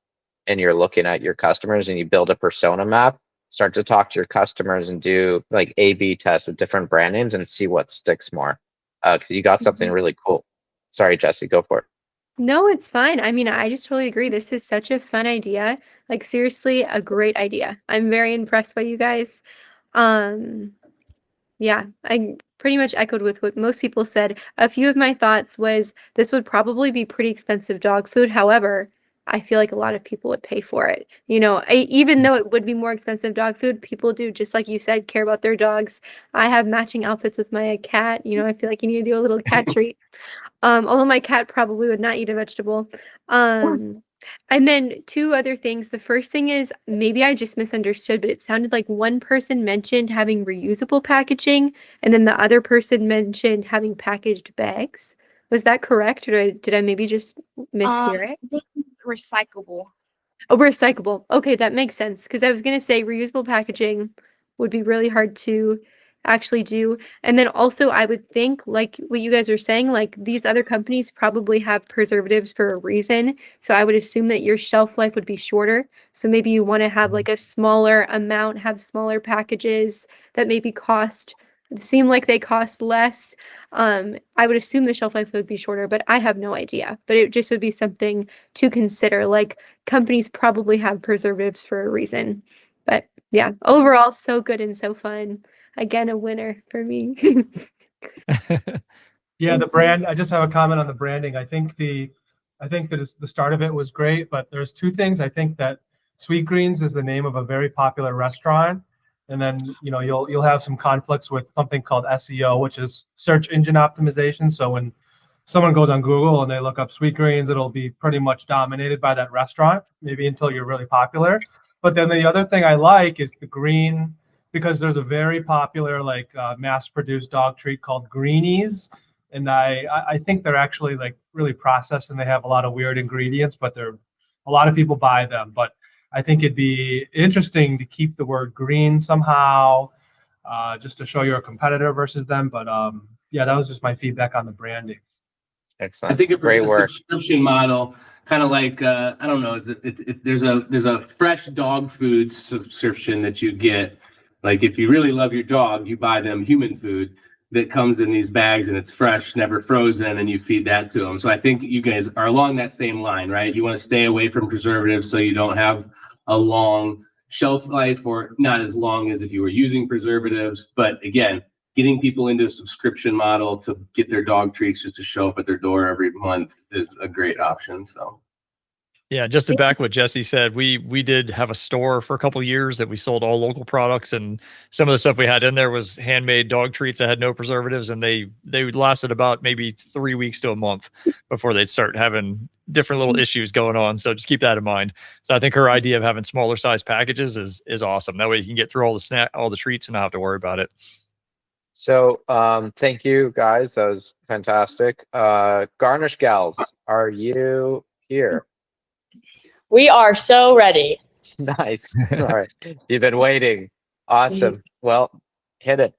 and you're looking at your customers and you build a persona map, start to talk to your customers and do like A/B tests with different brand names and see what sticks more. Because you got something really cool. Sorry, Jesse, go for it. No, it's fine. I mean, I just totally agree. This is such a fun idea. Like seriously, a great idea. I'm very impressed by you guys. Um, yeah, I pretty much echoed with what most people said. A few of my thoughts was this would probably be pretty expensive dog food. However, I feel like a lot of people would pay for it. You know, even though it would be more expensive dog food, people do, just like you said, care about their dogs. I have matching outfits with my cat. You know, I feel like you need to do a little cat treat. Although my cat probably would not eat a vegetable. And then two other things. The first thing is maybe I just misunderstood, but it sounded like one person mentioned having reusable packaging, and then the other person mentioned having packaged bags. Was that correct, or did I maybe just mishear it? I think it's recyclable. Oh, recyclable. Okay, that makes sense. Because I was gonna say reusable packaging would be really hard to actually do. And then also I would think, like what you guys are saying, like these other companies probably have preservatives for a reason. So I would assume that your shelf life would be shorter. So maybe you want to have like a smaller amount, have smaller packages that maybe seem like they cost less. I would assume the shelf life would be shorter, but I have no idea. But it just would be something to consider. Like companies probably have preservatives for a reason. But yeah, overall, so good and so fun. Again, a winner for me. Yeah, the brand. I just have a comment on the branding. I think that the start of it was great, but there's two things. I think that Sweet Greens is the name of a very popular restaurant, and then you'll have some conflicts with something called SEO, which is search engine optimization. So when someone goes on Google and they look up Sweet Greens, it'll be pretty much dominated by that restaurant, maybe until you're really popular. But then the other thing I like is the green, because there's a very popular like mass-produced dog treat called Greenies, and I think they're actually like really processed and they have a lot of weird ingredients, but a lot of people buy them. But I think it'd be interesting to keep the word green somehow, just to show you're a competitor versus them. But yeah, that was just my feedback on the branding. Excellent. I think Great a work. subscription model, kind of like I don't know. There's a fresh dog food subscription that you get. Like if you really love your dog, you buy them human food that comes in these bags and it's fresh, never frozen, and you feed that to them. So I think you guys are along that same line, right? You want to stay away from preservatives so you don't have a long shelf life, or not as long as if you were using preservatives. But again, getting people into a subscription model to get their dog treats just to show up at their door every month is a great option. So yeah, just to back what Jesse said, we did have a store for a couple of years that we sold all local products, and some of the stuff we had in there was handmade dog treats that had no preservatives, and they lasted about maybe 3 weeks to a month before they'd start having different little issues going on. So just keep that in mind. So I think her idea of having smaller size packages is awesome. That way you can get through all the treats and not have to worry about it. So thank you guys. That was fantastic. Garnish Gals, are you here? We are so ready. Nice. All right. You've been waiting. Awesome. Well, hit it.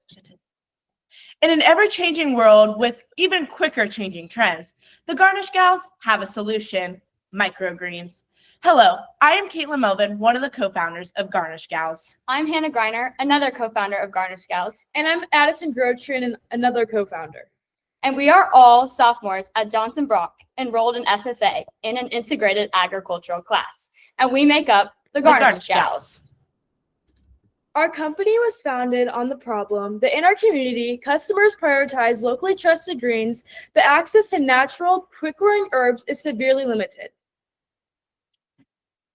In an ever-changing world with even quicker changing trends, the Garnish Gals have a solution: microgreens. Hello, I am Caitlin Melvin, one of the co-founders of Garnish Gals. I'm Hannah Greiner, another co-founder of Garnish Gals. And I'm Addison Grotrin, another co-founder. And we are all sophomores at Johnson Brock, enrolled in FFA in an integrated agricultural class. And we make up the Garnish Gals. Our company was founded on the problem that in our community, customers prioritize locally trusted greens, but access to natural, quick-growing herbs is severely limited.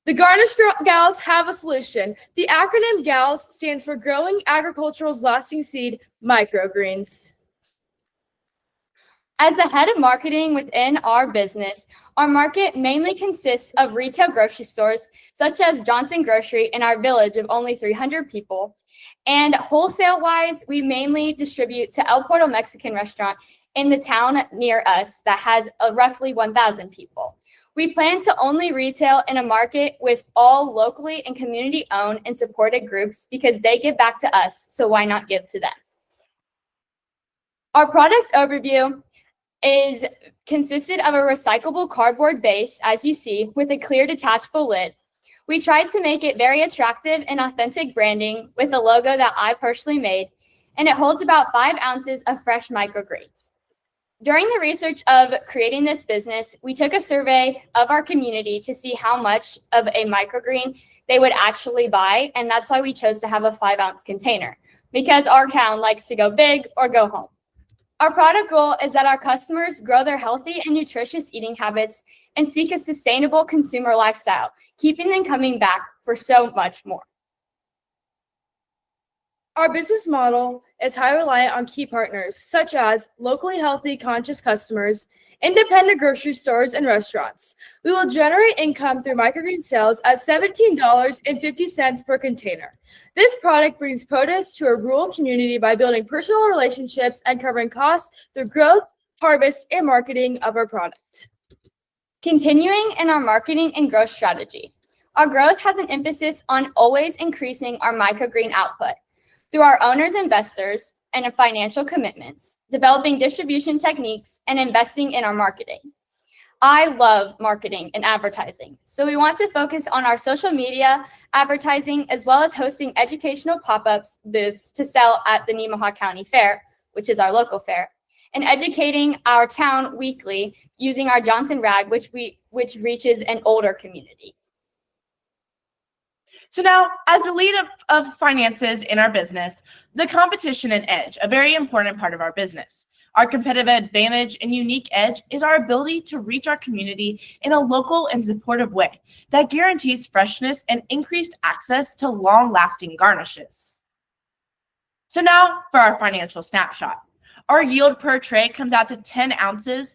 The Garnish Gals have a solution. The acronym GALS stands for Growing Agricultural's Lasting Seed, Microgreens. As the head of marketing within our business, our market mainly consists of retail grocery stores, such as Johnson Grocery in our village of only 300 people. And wholesale-wise, we mainly distribute to El Portal Mexican restaurant in the town near us that has roughly 1,000 people. We plan to only retail in a market with all locally and community-owned and supported groups because they give back to us, so why not give to them? Our product overview is consisted of a recyclable cardboard base, as you see, with a clear detachable lid. We tried to make it very attractive and authentic branding with a logo that I personally made, and it holds about 5 ounces of fresh microgreens. During the research of creating this business, we took a survey of our community to see how much of a microgreen they would actually buy, and that's why we chose to have a 5-ounce container, because our town likes to go big or go home. Our product goal is that our customers grow their healthy and nutritious eating habits and seek a sustainable consumer lifestyle, keeping them coming back for so much more. Our business model is highly reliant on key partners, such as locally healthy, conscious customers, independent grocery stores, and restaurants. We will generate income through microgreen sales at $17.50 per container. This product brings produce to a rural community by building personal relationships and covering costs through growth, harvest, and marketing of our product. Continuing in our marketing and growth strategy, our growth has an emphasis on always increasing our microgreen output through our owners, investors, and financial commitments, developing distribution techniques, and investing in our marketing. I love marketing and advertising, so we want to focus on our social media advertising as well as hosting educational pop-ups booths to sell at the Nemaha County Fair, which is our local fair, and educating our town weekly using our Johnson Rag, which reaches an older community. So now, as the lead of finances in our business, the competition and edge, a very important part of our business. Our competitive advantage and unique edge is our ability to reach our community in a local and supportive way that guarantees freshness and increased access to long-lasting garnishes. So now for our financial snapshot. Our yield per tray comes out to 10 ounces,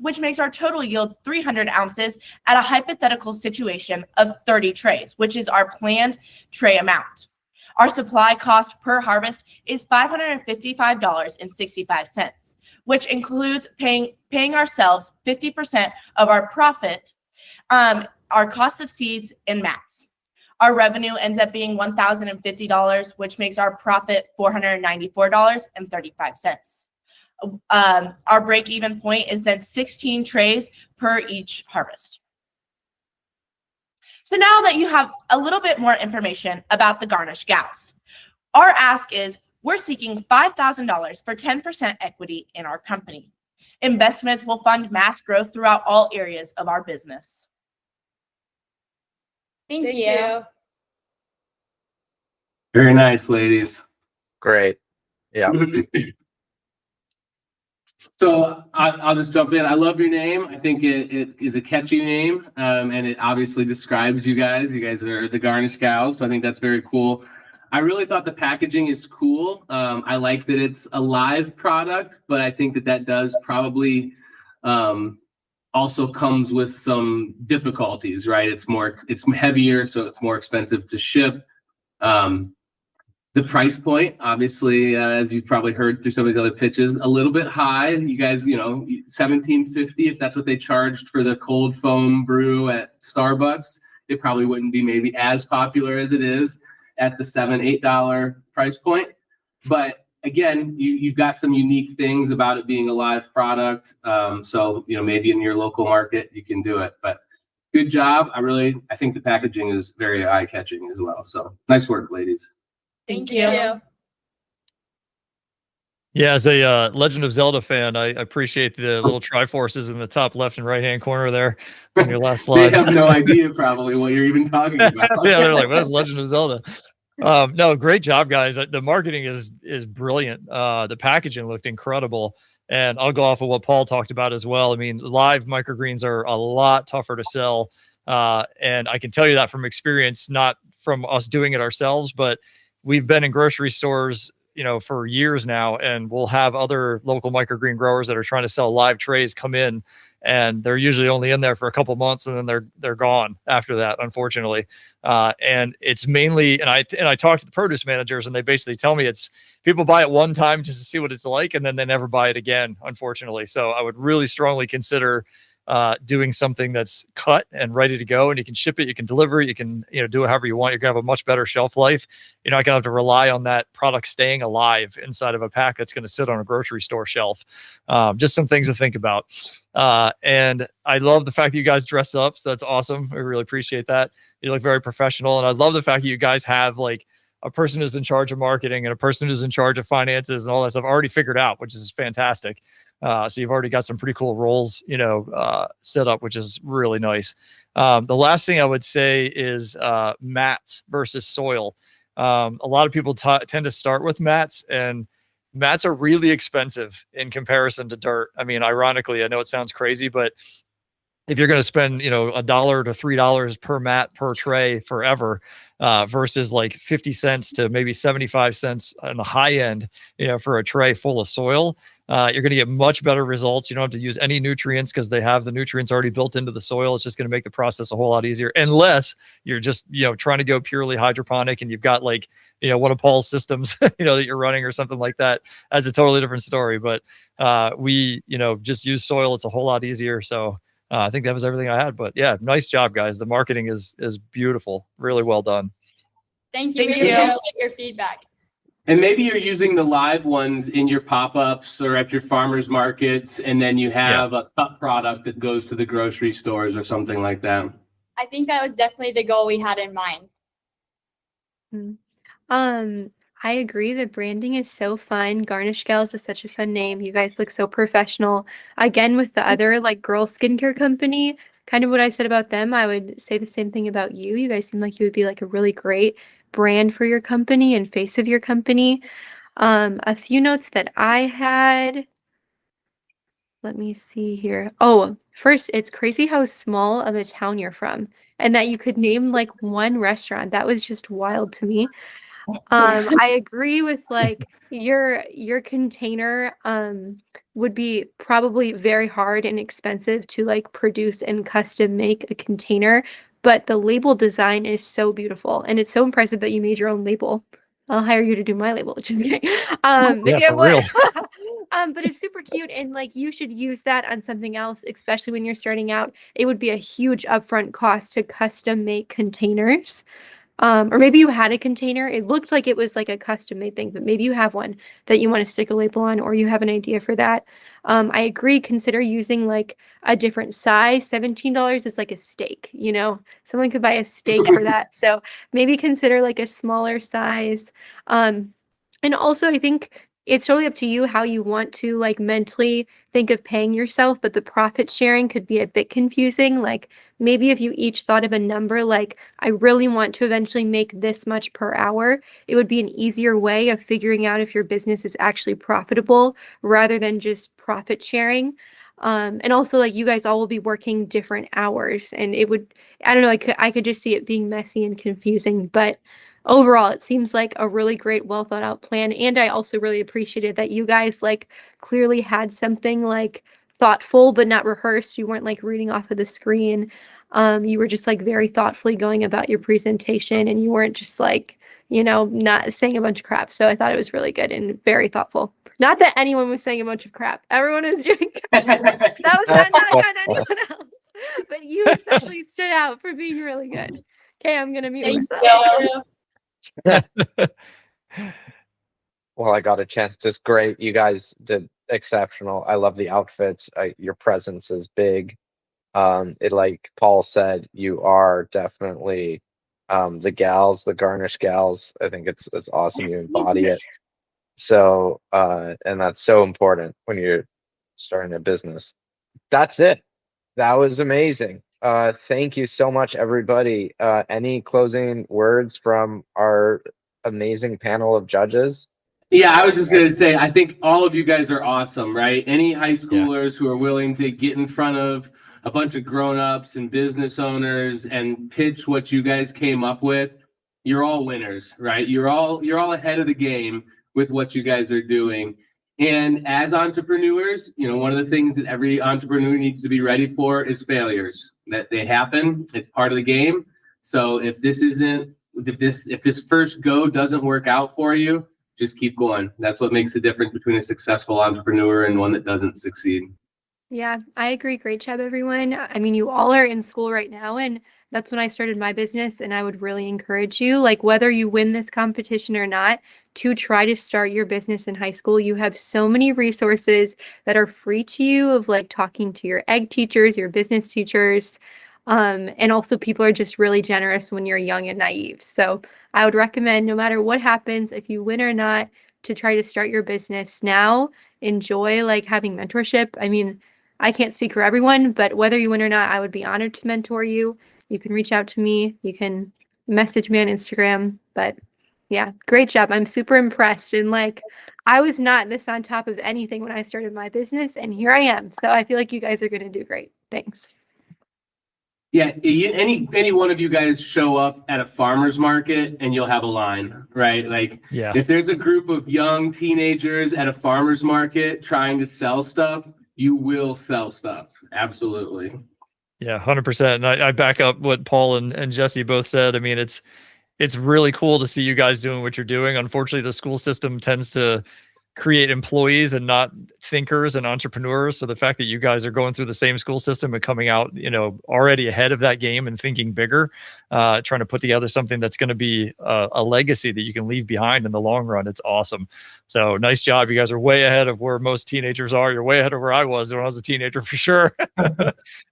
which makes our total yield 300 ounces at a hypothetical situation of 30 trays, which is our planned tray amount. Our supply cost per harvest is $555.65, which includes paying ourselves 50% of our profit, our cost of seeds and mats. Our revenue ends up being $1,050, which makes our profit $494.35. Our break-even point is then 16 trays per each harvest. So now that you have a little bit more information about the Garnish Gals, our ask is we're seeking $5,000 for 10% equity in our company. Investments will fund mass growth throughout all areas of our business. Thank you. Very nice, ladies. Great. Yeah. So I'll just jump in. I love your name. I think it is a catchy name, and it obviously describes you guys. You guys are the Garnish Gals, so I think that's very cool. I really thought the packaging is cool. I like that it's a live product, but I think that does probably also comes with some difficulties, right? It's heavier, so it's more expensive to ship. The price point, obviously, as you've probably heard through some of these other pitches, a little bit high. You guys, $17.50, if that's what they charged for the cold foam brew at Starbucks, it probably wouldn't be maybe as popular as it is at the $7, $8 price point. But again, you've got some unique things about it being a live product. So, maybe in your local market, you can do it. But good job. I think the packaging is very eye-catching as well. So nice work, ladies. Thank you. Yeah, as a Legend of Zelda fan, I appreciate the little Triforces in the top left and right-hand corner there on your last slide. They have no idea probably what you're even talking about. Yeah, they're like, what is Legend of Zelda? No, great job, guys. The marketing is brilliant. The packaging looked incredible. And I'll go off of what Paul talked about as well. I mean, live microgreens are a lot tougher to sell. And I can tell you that from experience, not from us doing it ourselves, but we've been in grocery stores, for years now, and we'll have other local microgreen growers that are trying to sell live trays come in, and they're usually only in there for a couple months, and then they're gone after that, unfortunately. And it's mainly, and I talk to the produce managers, and they basically tell me it's people buy it one time just to see what it's like, and then they never buy it again, unfortunately. So I would really strongly consider doing something that's cut and ready to go, and you can ship it, you can deliver it, you can, do it however you want. You're gonna have a much better shelf life. You're not gonna have to rely on that product staying alive inside of a pack that's gonna sit on a grocery store shelf. Just some things to think about. And I love the fact that you guys dress up, so that's awesome. I really appreciate that. You look very professional, and I love the fact that you guys have like a person who's in charge of marketing and a person who's in charge of finances and all that stuff already figured out, which is fantastic. So you've already got some pretty cool roles, set up, which is really nice. The last thing I would say is mats versus soil. A lot of people tend to start with mats, and mats are really expensive in comparison to dirt. I mean, ironically, I know it sounds crazy, but if you're going to spend, $1 to $3 per mat per tray forever, versus like 50 cents to maybe 75 cents on the high end, for a tray full of soil, you're going to get much better results. You don't have to use any nutrients because they have the nutrients already built into the soil. It's just going to make the process a whole lot easier, unless you're just, trying to go purely hydroponic and you've got like, one of Paul's systems, that you're running or something like that. That's a totally different story. But we, just use soil. It's a whole lot easier. So I think that was everything I had. But yeah, nice job, guys. The marketing is beautiful. Really well done. Thank you. Thank We you. appreciate your feedback. And maybe you're using the live ones in your pop-ups or at your farmers markets, and then you have a cut product that goes to the grocery stores or something like that. I think that was definitely the goal we had in mind. I agree. The branding is so fun. Garnish Gals is such a fun name. You guys look so professional. Again, with the other like girl skincare company, kind of what I said about them, I would say the same thing about you. You guys seem like you would be like a really great brand for your company and face of your company. A few notes that I had. Let me see here. Oh, first, it's crazy how small of a town you're from and that you could name like one restaurant. That was just wild to me. I agree with like your container would be probably very hard and expensive to like produce and custom make a container, but the label design is so beautiful and it's so impressive that you made your own label. I'll hire you to do my label. Just kidding. Yeah, for real. But it's super cute and like you should use that on something else, especially when you're starting out. It would be a huge upfront cost to custom make containers. Or maybe you had a container. It looked like it was like a custom made thing, but maybe you have one that you want to stick a label on, or you have an idea for that. I agree. Consider using like a different size. $17 is like a steak, someone could buy a steak for that. So maybe consider like a smaller size. And also I think it's totally up to you how you want to like mentally think of paying yourself, but the profit sharing could be a bit confusing. Like maybe if you each thought of a number, like I really want to eventually make this much per hour, it would be an easier way of figuring out if your business is actually profitable rather than just profit sharing. And also like you guys all will be working different hours and it would, I don't know, I could just see it being messy and confusing, but overall, it seems like a really great, well thought out plan. And I also really appreciated that you guys like clearly had something like thoughtful, but not rehearsed. You weren't like reading off of the screen. You were just like very thoughtfully going about your presentation and you weren't just like, not saying a bunch of crap. So I thought it was really good and very thoughtful. Not that anyone was saying a bunch of crap. Everyone was doing that was not anyone else. But you especially stood out for being really good. Okay, I'm gonna mute myself. Well, I got a chance. It's great. You guys did exceptional. I love the outfits. Your presence is big. It, like Paul said, you are definitely the gals, the Garnish Gals. I think it's awesome. You embody it. So, and that's so important when you're starting a business. That's it. That was amazing. Thank you so much, everybody. Any closing words from our amazing panel of judges? Yeah, I was just going to say, I think all of you guys are awesome, right? Any high schoolers who are willing to get in front of a bunch of grown-ups and business owners and pitch what you guys came up with, you're all winners, right? You're all ahead of the game with what you guys are doing. And as entrepreneurs, one of the things that every entrepreneur needs to be ready for is failures. That they happen. It's part of the game. So if this first go doesn't work out for you, just keep going. That's what makes the difference between a successful entrepreneur and one that doesn't succeed. Yeah, I agree. Great job, everyone. I mean, you all are in school right now, and that's when I started my business. And I would really encourage you, like, whether you win this competition or not, to try to start your business in high school. You have so many resources that are free to you of like talking to your egg teachers, your business teachers. And also, people are just really generous when you're young and naive. So I would recommend, no matter what happens, if you win or not, to try to start your business now. Enjoy like having mentorship. I mean, I can't speak for everyone, but whether you win or not, I would be honored to mentor you. You can reach out to me. You can message me on Instagram. But yeah, great job. I'm super impressed. And like, I was not this on top of anything when I started my business, and here I am. So I feel like you guys are going to do great. Thanks. Yeah, any one of you guys show up at a farmer's market and you'll have a line, right? Like, Yeah. if there's a group of young teenagers at a farmer's market trying to sell stuff, you will sell stuff. Absolutely. Yeah, 100%. And I back up what Paul and Jesse both said. I mean, it's really cool to see you guys doing what you're doing. Unfortunately, the school system tends to create employees and not thinkers and entrepreneurs. So the fact that you guys are going through the same school system and coming out, already ahead of that game and thinking bigger, trying to put together something that's going to be a legacy that you can leave behind in the long run. It's awesome. So nice job. You guys are way ahead of where most teenagers are. You're way ahead of where I was when I was a teenager for sure.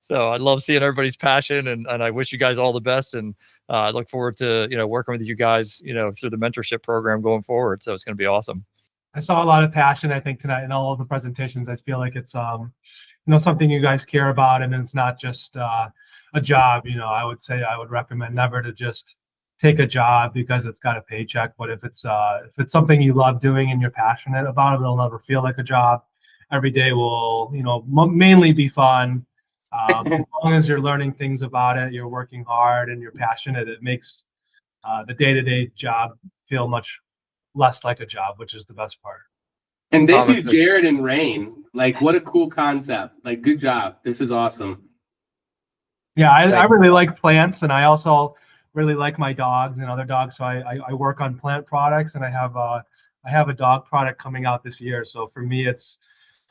So I love seeing everybody's passion, and I wish you guys all the best. And I look forward to, working with you guys, through the mentorship program going forward. So it's going to be awesome. I saw a lot of passion, I think, tonight in all of the presentations. I feel like it's something you guys care about, and it's not just a job. I would say I would recommend never to just take a job because it's got a paycheck. But if it's something you love doing and you're passionate about, it'll never feel like a job. Every day will mainly be fun. As long as you're learning things about it, you're working hard, and you're passionate, it makes the day-to-day job feel much less like a job, which is the best part. And thank you, Jared and RAYN. Like, what a cool concept. Like, good job. This is awesome. Yeah, I really like plants, and I also really like my dogs and other dogs. So I work on plant products, and I have a dog product coming out this year. So for me, it's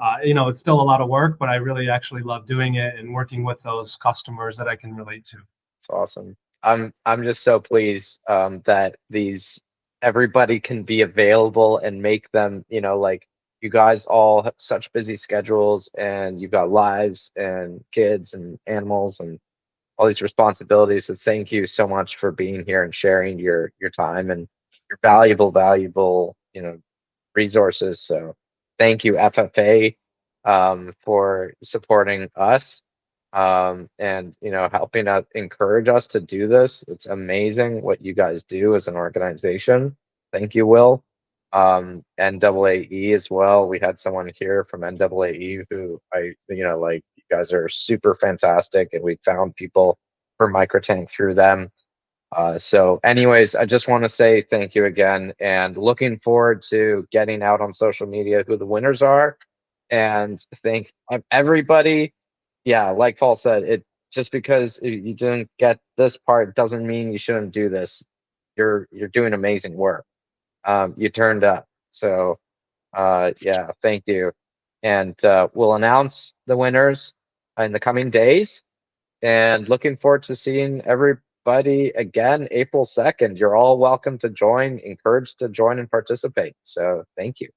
it's still a lot of work, but I really actually love doing it and working with those customers that I can relate to. It's awesome. I'm just so pleased that everybody can be available and make them, like, you guys all have such busy schedules, and you've got lives and kids and animals and all these responsibilities. So thank you so much for being here and sharing your time and your valuable, resources. So thank you, FFA, for supporting us, and helping us, encourage us to do this. It's amazing what you guys do as an organization. Thank you, Will. NAAE as well. We had someone here from NAAE who you guys are super fantastic, and we found people for microTank through them. So anyways, I just want to say thank you again, and looking forward to getting out on social media who the winners are. And thank everybody. Yeah, like Paul said, it just because you didn't get this part doesn't mean you shouldn't do this. You're doing amazing work. You turned up. So yeah, thank you. And we'll announce the winners in the coming days. And looking forward to seeing everybody again April 2nd. You're all welcome to join, encouraged to join and participate. So thank you.